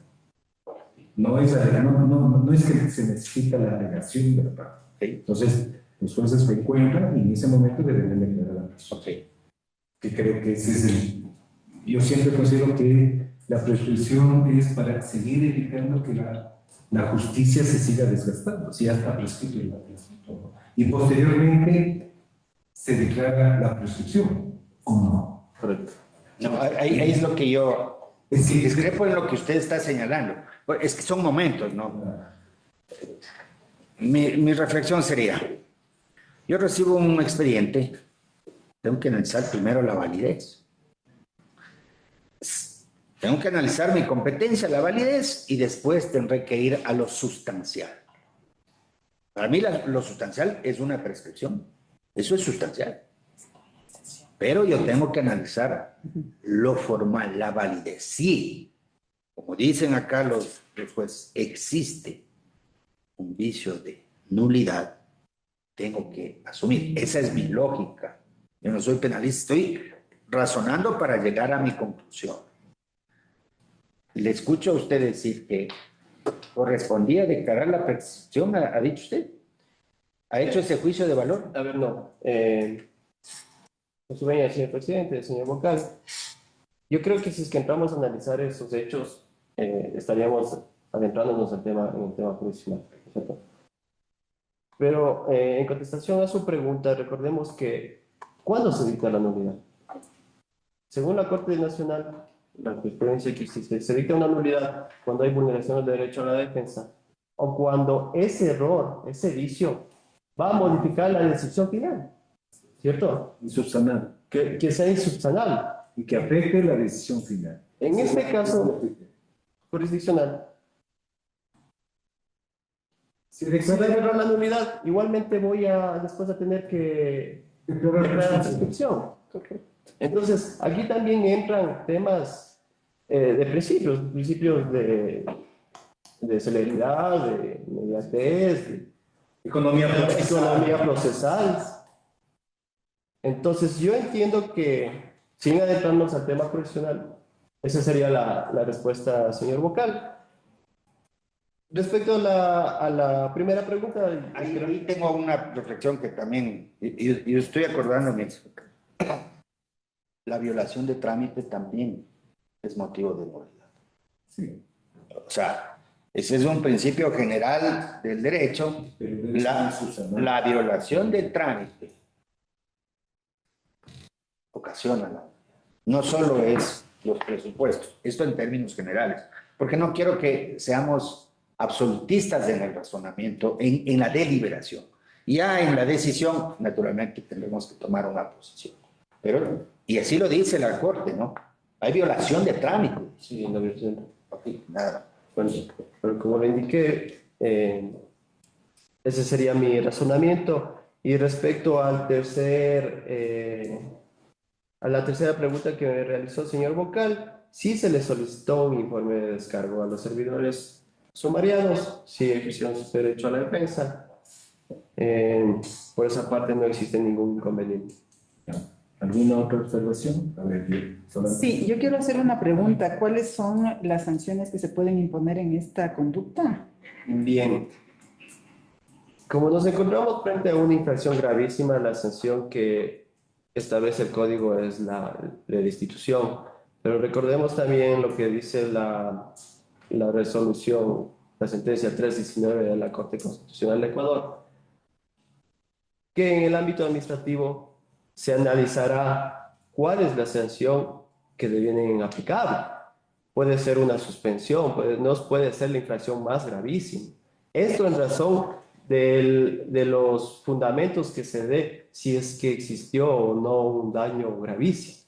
No es que se necesita la alegación de la parte. Entonces, los jueces lo encuentran y en ese momento deben declarar la persona. Que creo que ese es el. Yo siempre considero que la prescripción es para seguir evitando que la justicia se siga desgastando, si ya está prescrito el prescriptor. Y posteriormente se declara la prescripción, ¿o no? Correcto. No, ahí es lo que yo discrepo en lo que usted está señalando. Es que son momentos, ¿no? Mi reflexión sería, yo recibo un expediente, tengo que analizar primero la validez. Tengo que analizar mi competencia, la validez, y después tendré que ir a lo sustancial. Para mí lo sustancial es una prescripción. Eso es sustancial. Pero yo tengo que analizar lo formal, la validez. Sí, como dicen acá los jueces, existe un vicio de nulidad, tengo que asumir. Esa es mi lógica. Yo no soy penalista, estoy razonando para llegar a mi conclusión. Le escucho a usted decir que correspondía declarar la prescripción, ¿ha dicho usted? ¿Ha hecho ese juicio de valor? A ver, no. Con su venia, señor presidente, señor vocal, yo creo que si es que entramos a analizar esos hechos, estaríamos adentrándonos en el tema jurisdiccional, ¿cierto? Pero en contestación a su pregunta, recordemos que ¿cuándo se dicta la nulidad? Según la Corte Nacional, la jurisprudencia que existe, se dicta una nulidad cuando hay vulneración del derecho a la defensa o cuando ese error, ese vicio, va a modificar la decisión final, ¿cierto? Insubsanable. Que sea insubsanable. Y que afecte la decisión final. En este caso jurisdiccional, Si si declara declarar la nulidad, igualmente voy a después a tener que declarar la prescripción. Entonces, aquí también entran temas de principios de celeridad, de inmediatez, de economía economía procesal. Entonces, yo entiendo que, sin adentrarnos al tema profesional, esa sería la respuesta, señor vocal. Respecto a la primera pregunta, Ahí tengo una reflexión que también, y estoy acordándome. La violación de trámite también es motivo de nulidad. Sí. O sea, ese es un principio general del derecho. La violación del trámite ocasiona la nulidad. No solo es los presupuestos, esto en términos generales, porque no quiero que seamos absolutistas en el razonamiento, en la deliberación. Ya en la decisión, naturalmente, tendremos que tomar una posición. Pero, y así lo dice la Corte, ¿no? Hay violación de trámite. sí, no, presidente. Okay, nada. Bueno, pero como le indiqué, ese sería mi razonamiento. Y respecto a la tercera pregunta que me realizó el señor vocal, sí se le solicitó un informe de descargo a los servidores sumarianos, sí ejercieron su derecho a la defensa. Por esa parte no existe ningún inconveniente. ¿Alguna otra observación? A ver, Sí, yo quiero hacer una pregunta. ¿Cuáles son las sanciones que se pueden imponer en esta conducta? Bien. Como nos encontramos frente a una infracción gravísima, la sanción que establece el código es la destitución. Pero recordemos también lo que dice la resolución, la sentencia 319 de la Corte Constitucional de Ecuador, que en el ámbito administrativo se analizará cuál es la sanción que deviene aplicable. Puede ser una suspensión, puede ser la infracción más gravísima. Esto en razón de los fundamentos que se dé si es que existió o no un daño gravísimo.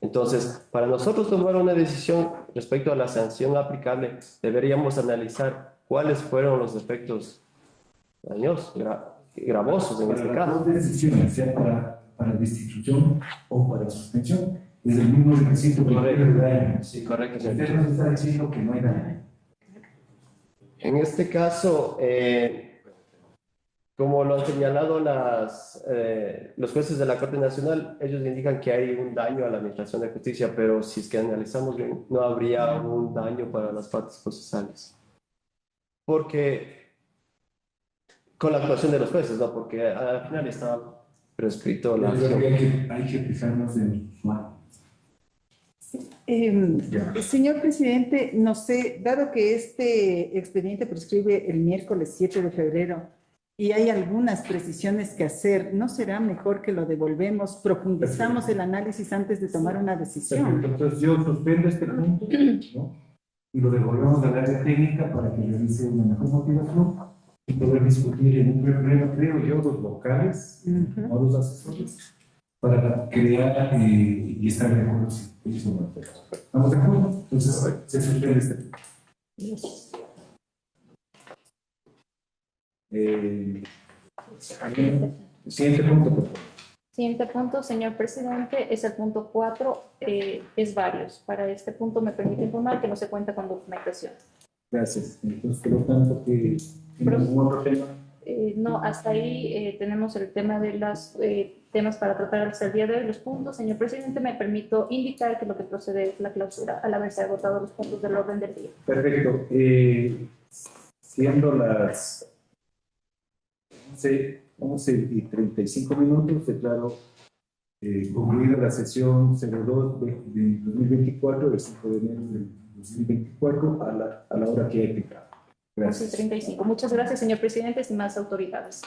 Entonces, para nosotros tomar una decisión respecto a la sanción aplicable, deberíamos analizar cuáles fueron los efectos dañosos, gravosos en este caso. Las dos decisiones, sea para destitución o para suspensión, es el mismo requisito que Correcto. daño. Sí, correcto. Usted nos está diciendo que no hay daño. En este caso, como lo han señalado los jueces de la Corte Nacional, ellos indican que hay un daño a la administración de justicia, pero si es que analizamos bien, no habría un daño para las partes procesales. Porque, con la actuación de los jueces, ¿no? Porque al final está prescrito la acción. Hay que fijarnos en los usuarios. Señor presidente, no sé, dado que este expediente prescribe el miércoles 7 de febrero y hay algunas precisiones que hacer, ¿no será mejor que lo devolvemos, profundizamos el análisis antes de tomar una decisión? Entonces yo suspendo este punto, ¿no? Y lo devolvemos al área técnica para que realice una mejor motivación y poder discutir en un pleno, creo yo, los locales, no los asesores, para crear y estar de acuerdo. ¿Estamos de acuerdo? Entonces, se suspende este punto. Siguiente punto, por favor. Siguiente punto, señor presidente, es el punto 4, es varios. Para este punto me permite informar que no se cuenta con documentación. Gracias. Entonces, por lo tanto, que ¿tiene algún otro tema? No, hasta ahí tenemos el tema de los temas para tratar hasta el día de hoy. Los puntos, señor presidente, me permito indicar que lo que procede es la clausura al haberse agotado los puntos del orden del día. Perfecto. Siendo las 11:35, declaro concluida la sesión 02 de 2024, del 5 de enero del 2024, a la hora que he explicado. Gracias. 11:35. Muchas gracias, señor presidente, estimadas autoridades.